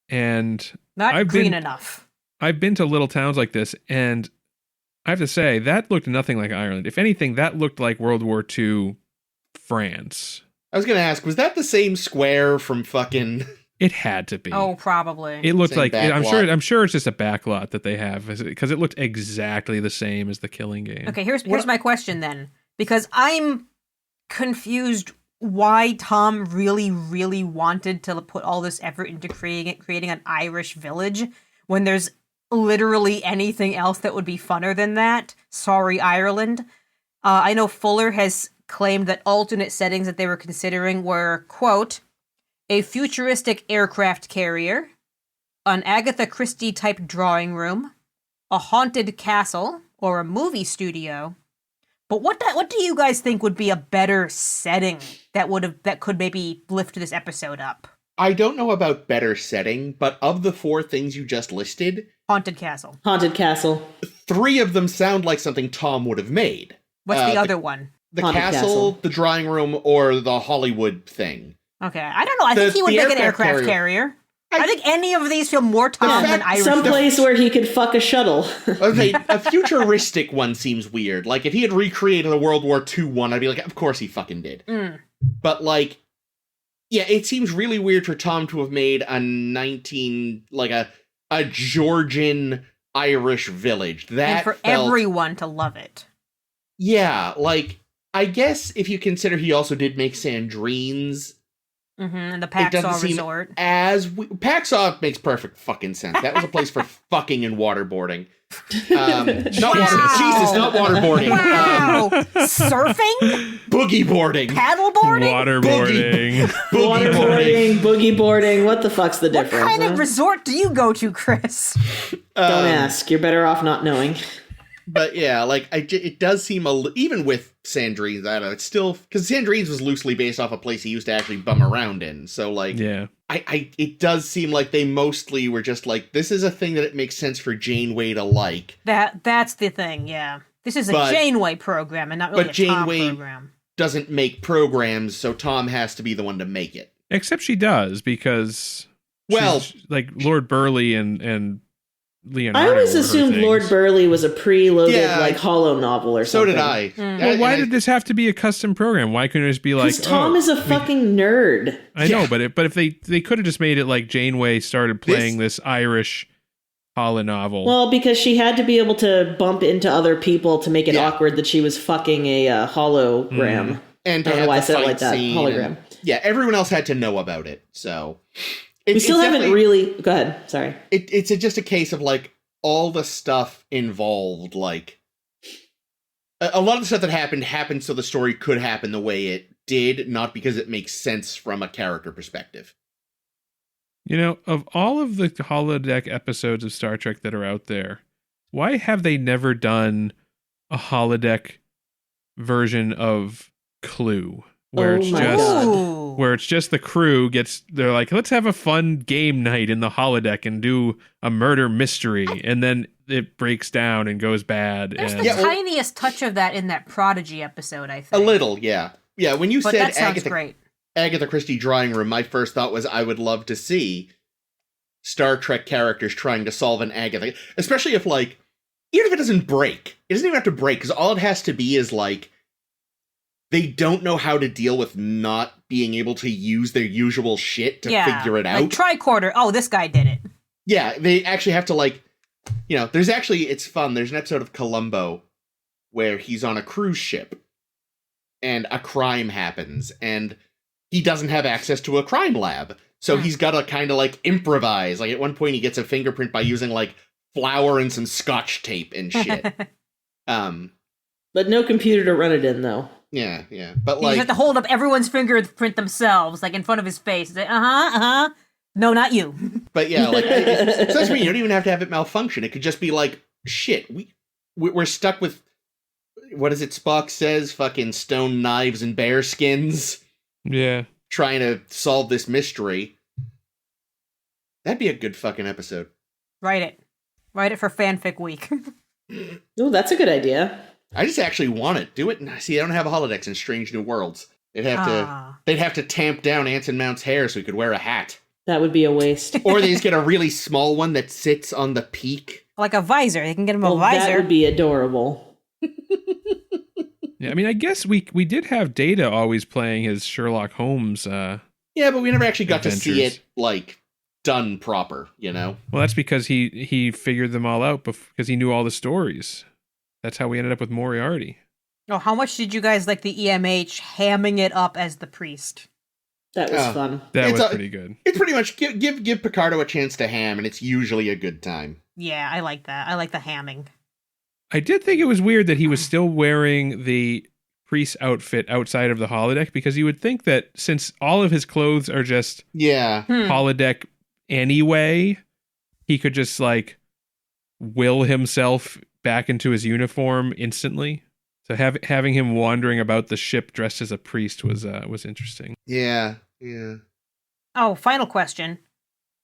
and Not green enough. I've been to little towns like this, and I have to say, that looked nothing like Ireland. If anything, that looked like World War II France. I was gonna ask, was that the same square from fucking... It had to be. Oh, probably. It looked Same like backlot. I'm sure it's just a backlot that they have, because it looked exactly the same as the Killing Game. Okay, here's my question then. Because I'm confused why Tom really, really wanted to put all this effort into creating an Irish village when there's literally anything else that would be funner than that. Sorry, Ireland. I know Fuller has claimed that alternate settings that they were considering were, quote, a futuristic aircraft carrier, an Agatha Christie type drawing room, a haunted castle, or a movie studio. But what do you guys think would be a better setting that could maybe lift this episode up? I don't know about better setting, but of the 4 things you just listed... Haunted castle. 3 of them sound like something Tom would have made. What's the other one? The Haunted castle, castle. the drawing room, or the Hollywood thing. Okay, I don't know. I think he would make an aircraft carrier. I think any of these feel more Tom than Irish. Some place where he could fuck a shuttle. Okay, a futuristic one seems weird. Like, if he had recreated a World War II one, I'd be like, of course he fucking did. But, like, yeah, it seems really weird for Tom to have made a Georgian Irish village. And for everyone to love it. Yeah, like, I guess if you consider he also did make Sandrine's, And the Paxaw Resort. Paxaw makes perfect fucking sense. That was a place for fucking and waterboarding. Not waterboarding. Wow. Surfing? Boogie boarding. Paddleboarding? Waterboarding. Waterboarding, boogie boarding. What the fuck's the What difference? kind of resort do you go to, Chris? Don't ask. You're better off not knowing. But yeah, like, it does seem, even with Sandrine's, I don't know, it's still, because Sandrine's was loosely based off a place he used to actually bum around in, so, like, Yeah. It does seem like they mostly were just like, this is a thing that it makes sense for Janeway to like. That's the thing, yeah. This is a Janeway program and not really a Janeway Tom program. Doesn't make programs, so Tom has to be the one to make it. Except she does, because like Lord Burleigh and Leonardo. I always assumed Lord Burleigh was a preloaded holo novel or something. So did I. Well, why did this have to be a custom program? Why couldn't it just be like, because Tom is a fucking nerd. I know, but if they could have just made it like Janeway started playing this Irish holonovel. Well, because she had to be able to bump into other people to make it awkward that she was fucking a hologram. And I don't know why I said it like that. Hologram. Everyone else had to know about it, so... We still haven't really... Go ahead, sorry. It's just a case of, like, all the stuff involved, like... A lot of the stuff that happened so the story could happen the way it did, not because it makes sense from a character perspective. You know, of all of the holodeck episodes of Star Trek that are out there, why have they never done a holodeck version of Clue? Where it's just the crew they're like, let's have a fun game night in the holodeck and do a murder mystery, and then it breaks down and goes bad. There's the tiniest touch of that in that Prodigy episode, I think. A little, yeah. Yeah, when you said great. Agatha Christie drawing room, my first thought was I would love to see Star Trek characters trying to solve an Agatha, especially if, like, even if it doesn't break, it doesn't even have to break, because all it has to be is, like, they don't know how to deal with not being able to use their usual shit to figure it out. Like tricorder. Oh, this guy did it. Yeah, they actually have to, like, it's fun. There's an episode of Columbo where he's on a cruise ship and a crime happens and he doesn't have access to a crime lab. So he's got to kind of, like, improvise. Like, at one point he gets a fingerprint by using, like, flour and some scotch tape and shit. But no computer to run it in, though. Yeah. But, like... You have to hold up everyone's fingerprint themselves, like, in front of his face. Say, no, not you. But, yeah, like, so that's where you don't even have to have it malfunction. It could just be like, shit, we're stuck with... what is it Spock says? Fucking stone knives and bear skins. Yeah. Trying to solve this mystery. That'd be a good fucking episode. Write it. Write it for fanfic week. Oh, that's a good idea. I just actually want it. Do it. See, they don't have holodecks in Strange New Worlds. They'd have to tamp down Anson Mount's hair so he could wear a hat. That would be a waste. Or they just get a really small one that sits on the peak. Like a visor. They can get him a visor. That would be adorable. Yeah, I mean, I guess we did have Data always playing his Sherlock Holmes. Yeah, but we never actually got to see adventures. it, like, done proper, you know? Well, that's because he figured them all out because he knew all the stories. That's how we ended up with Moriarty. Oh, how much did you guys like the EMH hamming it up as the priest? That was fun. That was pretty good. It's pretty much give Picardo a chance to ham, and it's usually a good time. Yeah, I like that. I like the hamming. I did think it was weird that he was still wearing the priest outfit outside of the holodeck, because you would think that since all of his clothes are just holodeck anyway, he could just like will himself back into his uniform instantly. So having him wandering about the ship dressed as a priest was interesting. Yeah. Oh, final question.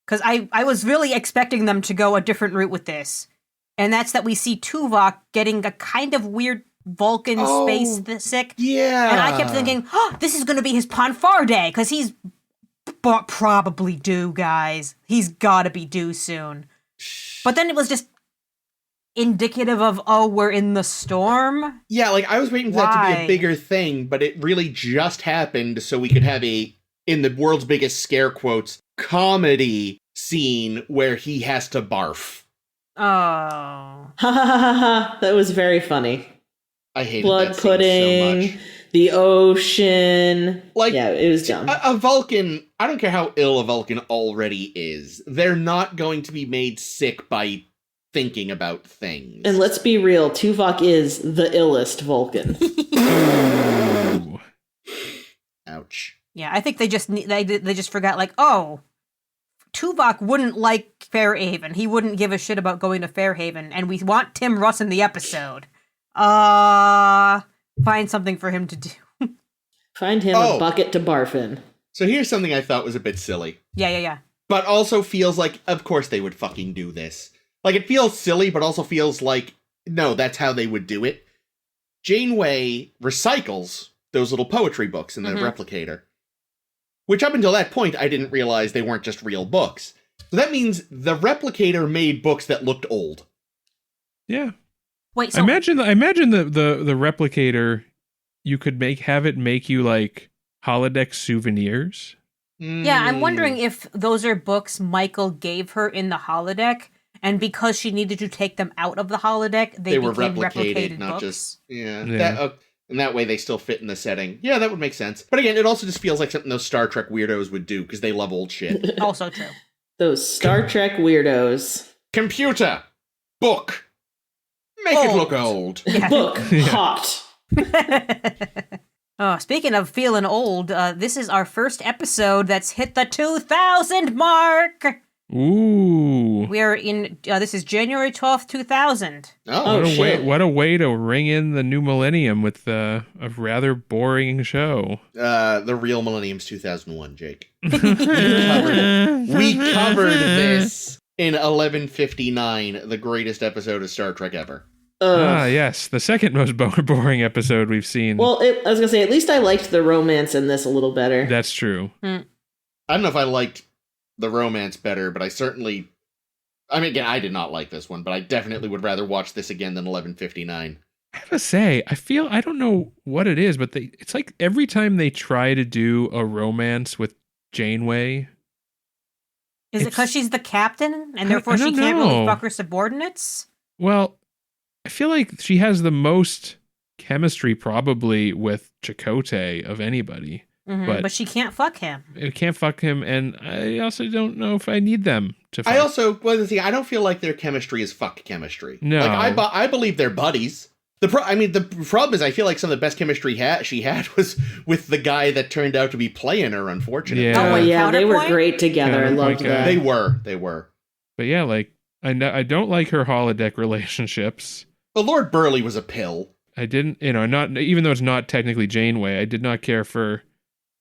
Because I was really expecting them to go a different route with this. And that's that we see Tuvok getting a kind of weird Vulcan space sick. Yeah. And I kept thinking, this is going to be his Ponfar day, because he's probably due, guys. He's got to be due soon. But then it was just indicative of, we're in the storm. Yeah, like, I was waiting for that to be a bigger thing, but it really just happened so we could have in the world's biggest scare quotes, comedy scene where he has to barf. Oh. Ha ha ha ha. That was very funny. I hated blood that scene pudding, so much. the ocean. Like, yeah, it was dumb. A Vulcan, I don't care how ill a Vulcan already is, they're not going to be made sick by thinking about things. And let's be real, Tuvok is the illest Vulcan. Ooh. Ouch. Yeah, I think they just forgot, like, Tuvok wouldn't like Fairhaven. He wouldn't give a shit about going to Fairhaven, and we want Tim Russ in the episode. Find something for him to do. Find him a bucket to barf in. So here's something I thought was a bit silly. Yeah. But also feels like, of course they would fucking do this. Like, it feels silly, but also feels like, no, that's how they would do it. Janeway recycles those little poetry books in the replicator. Which up until that point, I didn't realize they weren't just real books. So that means the replicator made books that looked old. Yeah. Wait, so I imagine the replicator, you could have it make you like holodeck souvenirs. yeah, I'm wondering if those are books Michael gave her in the holodeck, and because she needed to take them out of the holodeck, they were became replicated, not books. just and that way they still fit in the setting. Yeah, that would make sense. But again, it also just feels like something those Star Trek weirdos would do because they love old shit. Also true. Those Star Trek weirdos. Computer, book, make it look old. Yeah. Book, hot. Speaking of feeling old, this is our first episode that's hit the 2,000 mark. Ooh. We are in, this is January 12th, 2000. What a way to ring in the new millennium with a rather boring show. The real millennium's 2001, Jake. We covered this in 1159, the greatest episode of Star Trek ever. Yes, the second most boring episode we've seen. Well, I was gonna say, at least I liked the romance in this a little better. That's true. I don't know if I liked the romance better, but I certainly... I mean, again, I did not like this one, but I definitely would rather watch this again than 1159. I have to say, I don't know what it is, but it's like every time they try to do a romance with Janeway... Is it because she's the captain, and therefore she can't really fuck her subordinates? Well, I feel like she has the most chemistry probably with Chakotay of anybody. But she can't fuck him. It can't fuck him, and I also don't know if I need them to fuck. I don't feel like their chemistry is fuck chemistry. No. Like, I believe they're buddies. The problem is I feel like some of the best chemistry she had was with the guy that turned out to be playing her, unfortunately. Yeah. Oh, yeah, they were Counterpoint? great together. I loved Counterpoint that. guy. They were. But yeah, like, I don't like her holodeck relationships. But Lord Burleigh was a pill. I didn't, not even though it's not technically Janeway, I did not care for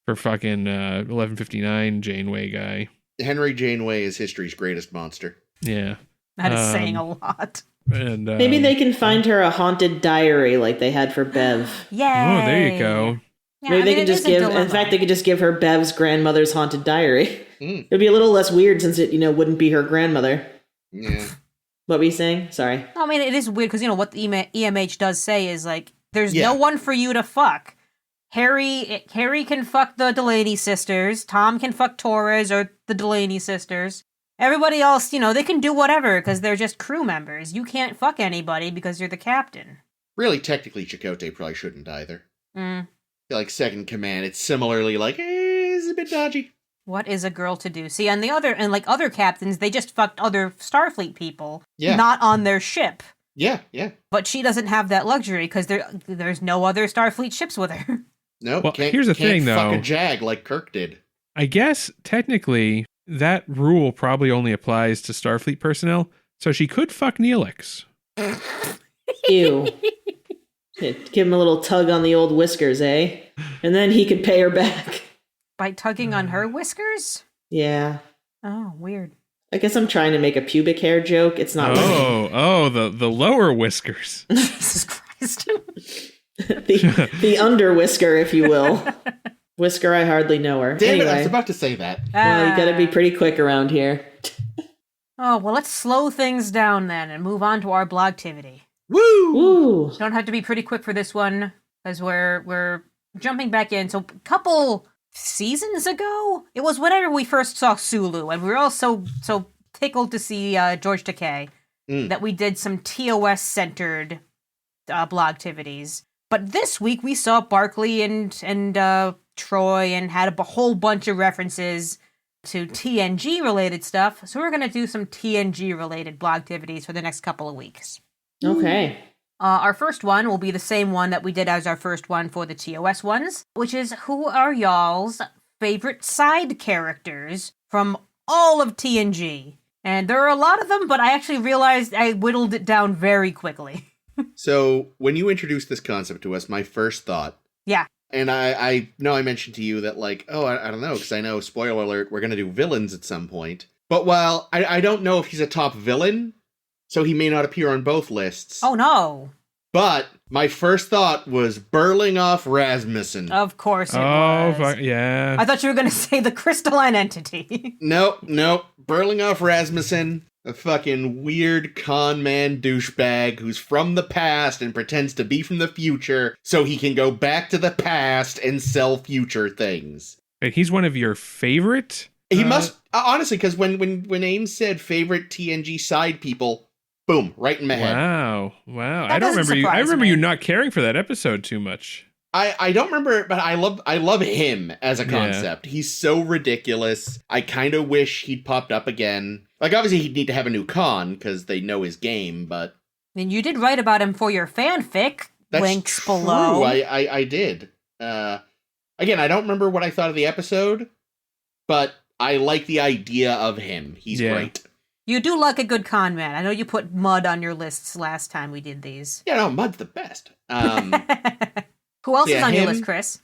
fucking 1159 Janeway guy. Henry Janeway is history's greatest monster. Yeah. That is saying a lot. And maybe they can find her a haunted diary like they had for Bev. Yeah. Oh, there you go. Yeah, Maybe they can just in fact, they could just give her Bev's grandmother's haunted diary. It'd be a little less weird since it, wouldn't be her grandmother. Yeah. What were you saying? Sorry. I mean, it is weird because, what the EMH does say is, like, there's no one for you to fuck. Harry can fuck the Delaney sisters. Tom can fuck Torres or the Delaney sisters. Everybody else, they can do whatever because they're just crew members. You can't fuck anybody because you're the captain. Really, technically, Chakotay probably shouldn't either. Mm. Like, second command, it's similarly like, it's a bit dodgy. What is a girl to do? See, like other captains, they just fucked other Starfleet people, not on their ship. Yeah, yeah. But she doesn't have that luxury because there's no other Starfleet ships with her. No, well, here's the thing, though. Fuck a Jag like Kirk did. I guess, technically, that rule probably only applies to Starfleet personnel, so she could fuck Neelix. Ew. Give him a little tug on the old whiskers, eh? And then he could pay her back. By tugging on her whiskers? Yeah. Oh, weird. I guess I'm trying to make a pubic hair joke. It's not the lower whiskers. Jesus Christ. the under whisker, if you will. Whisker, I hardly know her. Damn anyway. it, I was about to say that. Well, you gotta be pretty quick around here. Oh, well, let's slow things down then and move on to our blogtivity. Woo! Woo! Don't have to be pretty quick for this one, because we're jumping back in. So, a couple seasons ago, it was whenever we first saw Sulu, and we were all so tickled to see George Takei that we did some TOS-centered blogtivities. But this week we saw Barclay and Troi and had a whole bunch of references to TNG-related stuff. So we're going to do some TNG-related blogtivities for the next couple of weeks. Okay. Our first one will be the same one that we did as our first one for the TOS ones, which is who are y'all's favorite side characters from all of TNG? And there are a lot of them, but I actually realized I whittled it down very quickly. So, when you introduced this concept to us, my first thought... Yeah. And I know I mentioned to you that, like, I don't know, because I know, spoiler alert, we're going to do villains at some point. But while I don't know if he's a top villain, so he may not appear on both lists. Oh, no. But my first thought was Burleigh Rasmussen. Of course it was. Yeah. I thought you were going to say the crystalline entity. Nope. Burleigh Rasmussen, a fucking weird con man douchebag who's from the past and pretends to be from the future so he can go back to the past and sell future things. Wait, he's one of your favorite? He must, honestly, because when Ames said favorite TNG side people, boom, right in my head. Wow. That I don't remember you. I remember me. you not caring for that episode too much. I don't remember it, but I love him as a concept. Yeah. He's so ridiculous. I kind of wish he'd popped up again. Like, obviously, he'd need to have a new con, because they know his game, but... And you did write about him for your fanfic. That's links true. below. I did. Again, I don't remember what I thought of the episode, but I like the idea of him. He's great. You do like a good con man. I know you put Mud on your lists last time we did these. Yeah, no, Mud's the best. Who else is on your list, Chris?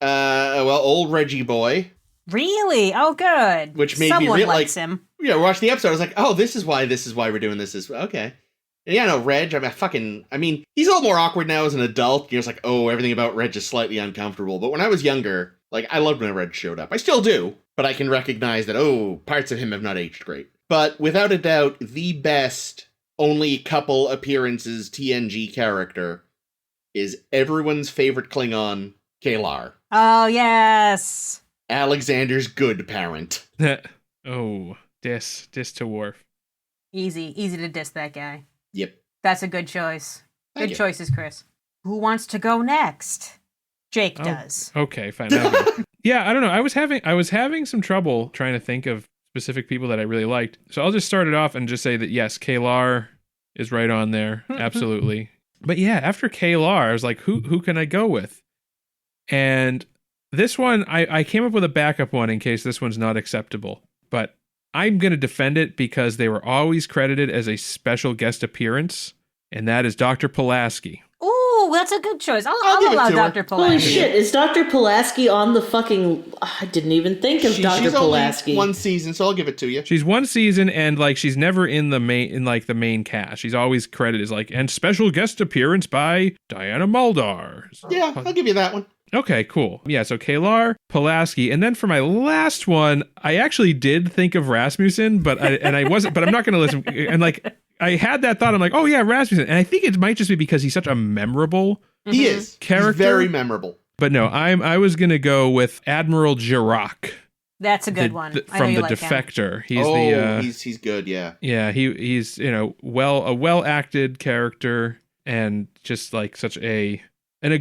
Well, old Reggie boy. Really? Oh, good. Which made Someone me likes him. Yeah, watch the episode. I was like, oh, this is why we're doing this. Okay. And yeah, no, Reg, I mean, he's a little more awkward now as an adult. You're just like, oh, everything about Reg is slightly uncomfortable. But when I was younger, like, I loved when Reg showed up. I still do, but I can recognize that, parts of him have not aged great. But without a doubt, the best, only couple appearances TNG character is everyone's favorite Klingon, Kalar. Oh, yes. Alexander's good parent. Diss to Worf. Easy to diss that guy. Yep. That's a good choice. Thank Good you. choices, Chris. Who wants to go next? Jake does. Okay, fine. Yeah, I don't know. I was having some trouble trying to think of specific people that I really liked. So I'll just start it off and just say that yes, Kalar is right on there. Absolutely. But yeah, after Kalar, I was like, who can I go with? And this one, I came up with a backup one in case this one's not acceptable. But I'm going to defend it because they were always credited as a special guest appearance, and that is Dr. Pulaski. Ooh, Oh, that's a good choice. I'll I'll give it allow to her. Dr. Pulaski. Holy shit, is Dr. Pulaski on the fucking... I didn't even think of Dr. She's Pulaski. only one season, so I'll give it to you. She's one season, and like she's never in the main cast. She's always credited as like, and special guest appearance by Deanna Muldar. Yeah, I'll give you that one. Okay, cool. Yeah, so Kalar, Pulaski, and then for my last one, I actually did think of Rasmussen, but I wasn't. But I'm not going to listen. And like, I had that thought. I'm like, oh yeah, Rasmussen, and I think it might just be because he's such a memorable. He is character. He's very memorable. But no, I was going to go with Admiral Jirok. That's a good one. From the like Defector. He's good. Yeah. Yeah, he's a well acted character and just like such a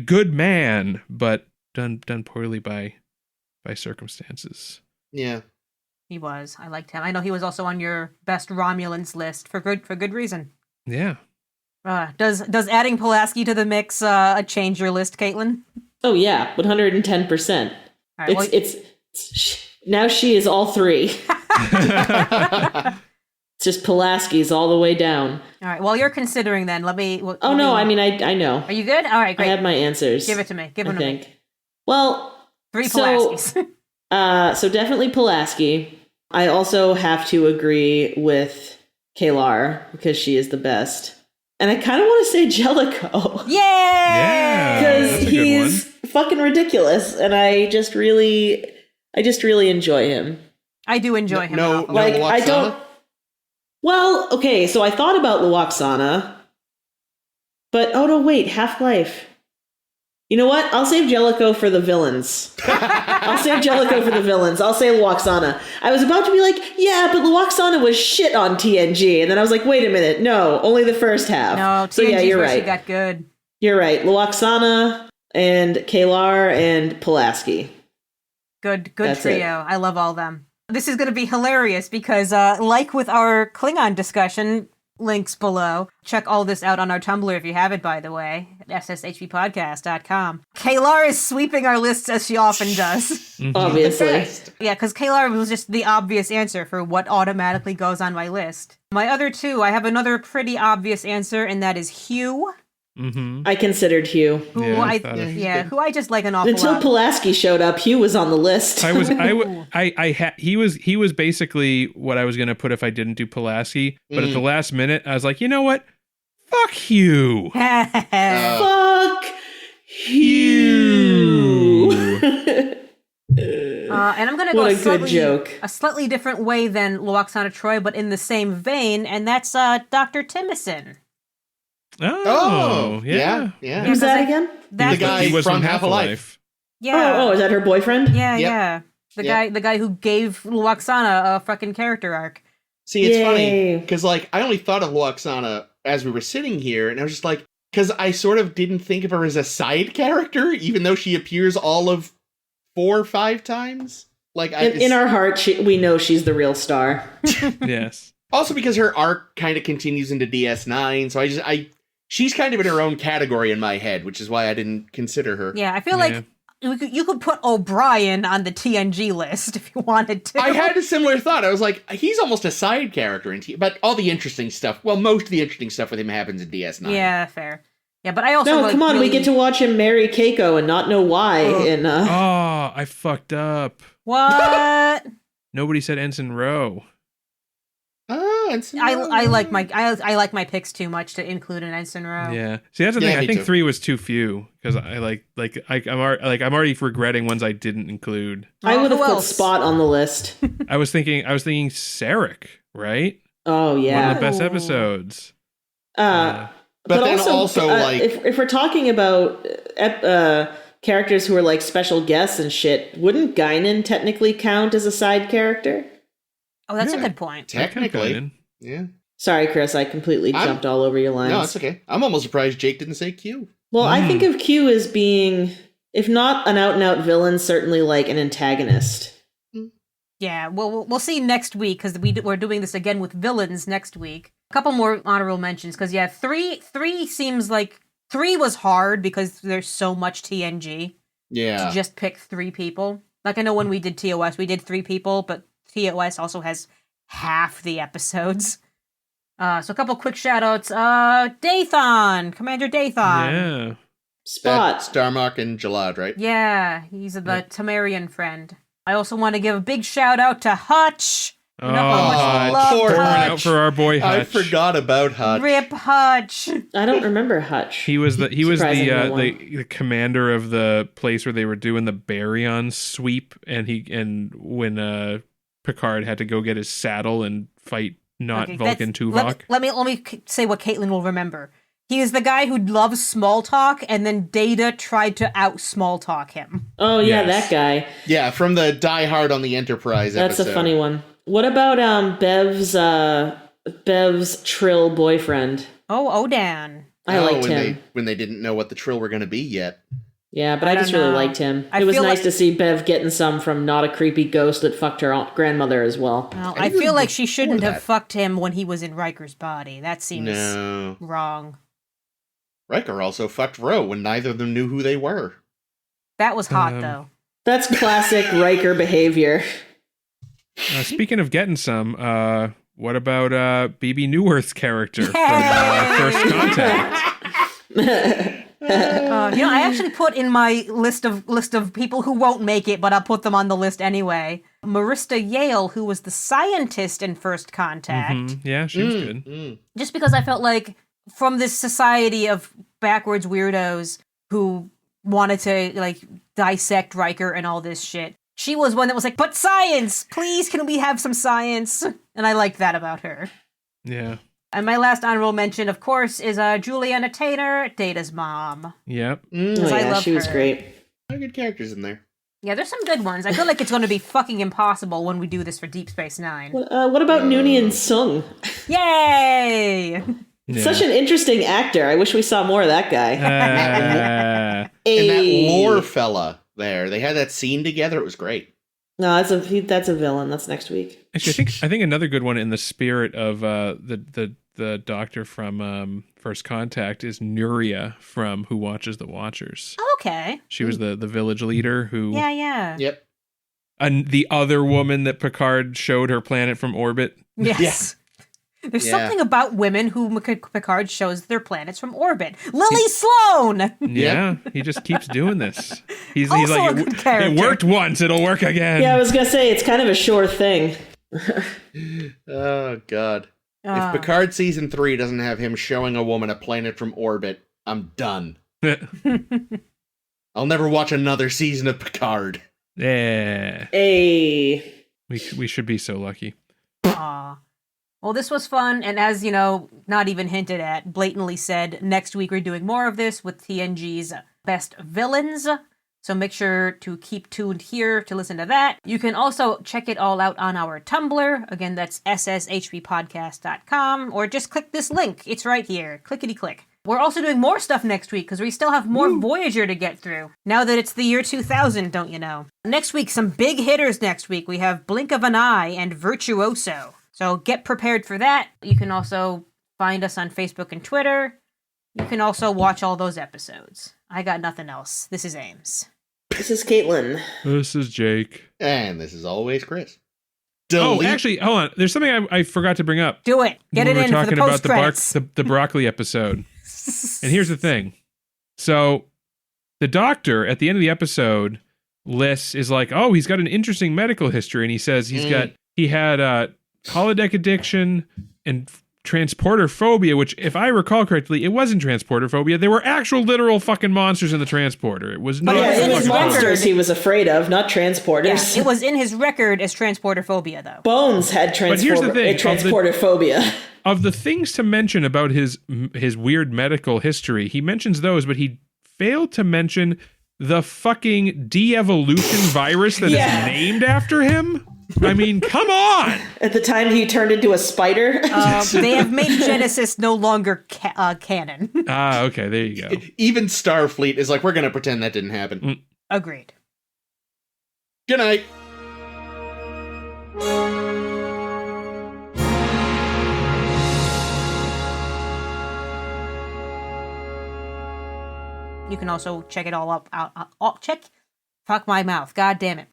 good man, but done poorly by circumstances. Yeah. He was. I liked him. I know he was also on your best Romulans list for good reason. Yeah. Does adding Pulaski to the mix change your list, Caitlin? Oh yeah, 110%. All right, It's now she is all three. It's just Pulaski's all the way down. All right. While you're considering, then let me. I know. Are you good? All right, great. I have my answers. Give it to me. Give them to me. Well, 3 Pulaskis. So definitely Pulaski. I also have to agree with Kalar because she is the best. And I kind of want to say Jellicoe. Yay! Yeah, Because he's fucking ridiculous, and I just really enjoy him. I do enjoy him. No, Like Luoxana? I don't. Well, okay, so I thought about Luoxana, but oh no, wait, Half-Life. You know what? I'll save Jellicoe for the villains. I'll say Luoxana. I was about to be like, yeah, but Luoxana was shit on TNG, and then I was like, wait a minute, no, only the first half. No, so yeah, TNG's you're where right. she got good. You're right. Luoxana and Kalar and Pulaski. Good That's trio. it. I love all them. This is going to be hilarious because, like with our Klingon discussion, links below. Check all this out on our Tumblr if you haven't, by the way, at sshbpodcast.com. Kalar is sweeping our lists as she often does. Obviously. Yeah, because Kalar was just the obvious answer for what automatically goes on my list. My other two, I have another pretty obvious answer, and that is Hugh. Mm-hmm. I considered Hugh. Who who I just like an awful Until lot. Pulaski showed up, Hugh was on the list. He was basically what I was going to put if I didn't do Pulaski, but at the last minute I was like, you know what? Fuck you. Fuck you. And I'm going to go a slightly different way than Luoxana Troi, but in the same vein, and that's Dr. Timison. Oh, yeah. Who's that again? The guy He was from Half-Life. Yeah. Oh, is that her boyfriend? Yeah. The guy who gave Luoxana a fucking character arc. See, it's funny because like I only thought of Luoxana as we were sitting here, and I was just like, because I sort of didn't think of her as a side character, even though she appears all of 4 or 5 times. Like in our heart, we know she's the real star. Yes. Also because her arc kind of continues into DS9, so she's kind of in her own category in my head, which is why I didn't consider her. Yeah, I feel like you could put O'Brien on the TNG list if you wanted to. I had a similar thought. I was like, he's almost a side character in but all the interesting stuff, most of the interesting stuff with him happens in DS9. Yeah, fair. Yeah, but I also come on, we get to watch him marry Keiko and not know why. Oh, I fucked up. What? Nobody said Ensign Rowe. Oh, Ensign Rowe. I like my picks too much to include an Ensign Rowe. Yeah. See, that's the thing. I think too. 3 was too few because I'm already regretting ones I didn't include. I would have who put else? Spot on the list. I was thinking Sarek, right? Oh yeah, One of the best episodes. But then also like if we're talking about characters who are like special guests and shit, wouldn't Guinan technically count as a side character? Oh, that's a good point. Technically. Yeah. Sorry, Chris, I completely jumped all over your lines. No, it's okay. I'm almost surprised Jake didn't say Q. Well, I think of Q as being, if not an out-and-out villain, certainly like an antagonist. Yeah, well, we'll see next week because we're doing this again with villains next week. A couple more honorable mentions because 3 seems like 3 was hard because there's so much TNG. Yeah. To just pick 3 people. Like I know when we did TOS, we did 3 people, but TOS also has half the episodes. So a couple quick shout outs. Dathan, Commander Dathan. Yeah. Spot. Starmark and Jalad, right? Yeah, he's the Temerian friend. I also want to give a big shout out to Hutch. You know how much we love poor Pouring Hutch. out for our boy Hutch. I forgot about Hutch. Rip Hutch. I don't remember Hutch. He was the Surprisingly well. the commander of the place where they were doing the Baryon sweep, and when Picard had to go get his saddle and fight Vulcan Tuvok. Let me say what Caitlin will remember. He is the guy who loves small talk, and then Data tried to out small talk him. Oh yeah, Yes. that guy. Yeah, from the Die Hard on the Enterprise That's episode. a funny one. What about Bev's Trill boyfriend? Oh, Odan. I liked when him. when they didn't know what the Trill were going to be yet. Yeah, but I I just don't really know. liked him. I It was feel nice like- to see Bev getting some from not a creepy ghost that fucked her grandmother as well. Well, I I think feel it like was she shouldn't before have that. fucked him when he was in Riker's body. That seems No. wrong. Riker also fucked Ro when neither of them knew who they were. That was hot, though. That's classic Riker behavior. Speaking of getting some, what about BB Newworth's character from Yay! First Contact? I actually put in my list of people who won't make it, but I'll put them on the list anyway. Marista Yale, who was the scientist in First Contact. Mhm. Yeah, she was good. Just because I felt like from this society of backwards weirdos who wanted to like dissect Riker and all this shit, she was one that was like, but science, please, can we have some science? And I liked that about her. Yeah. And my last honorable mention, of course, is Juliana Taylor, Data's mom. Yep. Oh I yeah, love she was her. great. There are good characters in there. Yeah, there's some good ones. I feel like it's going to be fucking impossible when we do this for Deep Space Nine. What about Noonien Sung? Yay! Yeah. Such an interesting actor. I wish we saw more of that guy. And that lore fella there. They had that scene together. It was great. No, that's a villain. That's next week. Actually, I think another good one in the spirit of the doctor from First Contact is Nuria from Who Watches the Watchers. Okay. She was the village leader who, Yeah. Yep. and the other woman that Picard showed her planet from orbit. Yes. There's Yeah. something about women who Picard shows their planets from orbit. Lily Sloan! Yeah, he just keeps doing this. He's Also like, a good it character. worked once, it'll work again. Yeah, I was gonna say it's kind of a sure thing. Oh, God. If Picard Season 3 doesn't have him showing a woman a planet from orbit, I'm done. I'll never watch another season of Picard. Yeah, Hey. we should be so lucky. Aw. Well, this was fun, and as you know, not even hinted at, blatantly said, next week we're doing more of this with TNG's best villains. So make sure to keep tuned here to listen to that. You can also check it all out on our Tumblr. Again, that's sshbpodcast.com, or just click this link. It's right here. Clickety-click. We're also doing more stuff next week because we still have more Voyager to get through. Now that it's the year 2000, don't you know? Next week, some big hitters next week. We have Blink of an Eye and Virtuoso. So get prepared for that. You can also find us on Facebook and Twitter. You can also watch all those episodes. I got nothing else. This is Ames. This is Caitlin. This is Jake. And this is always Chris. Oh, Delete- actually, hold on. There's something I forgot to bring up. Do it. Get When it we in were for the talking post about credits. the broccoli episode. And here's the thing. So the doctor at the end of the episode is like, oh, he's got an interesting medical history. And he says he had holodeck addiction and transporter phobia, which if I recall correctly, it wasn't transporter phobia. There were actual literal fucking monsters in the transporter. It was not yeah, It was his fucking monsters he was afraid of, not transporters. Yeah, it was in his record as transporter phobia, though. Bones had But here's the thing, transporter phobia. Of the things to mention about his weird medical history, he mentions those, but he failed to mention the fucking de-evolution virus that is named after him. I mean, come on! At the time he turned into a spider. They have made Genesis no longer canon. Ah, okay, there you go. Even Starfleet is like, we're going to pretend that didn't happen. Agreed. Good night. You can also check it all up. Fuck my mouth. God damn it.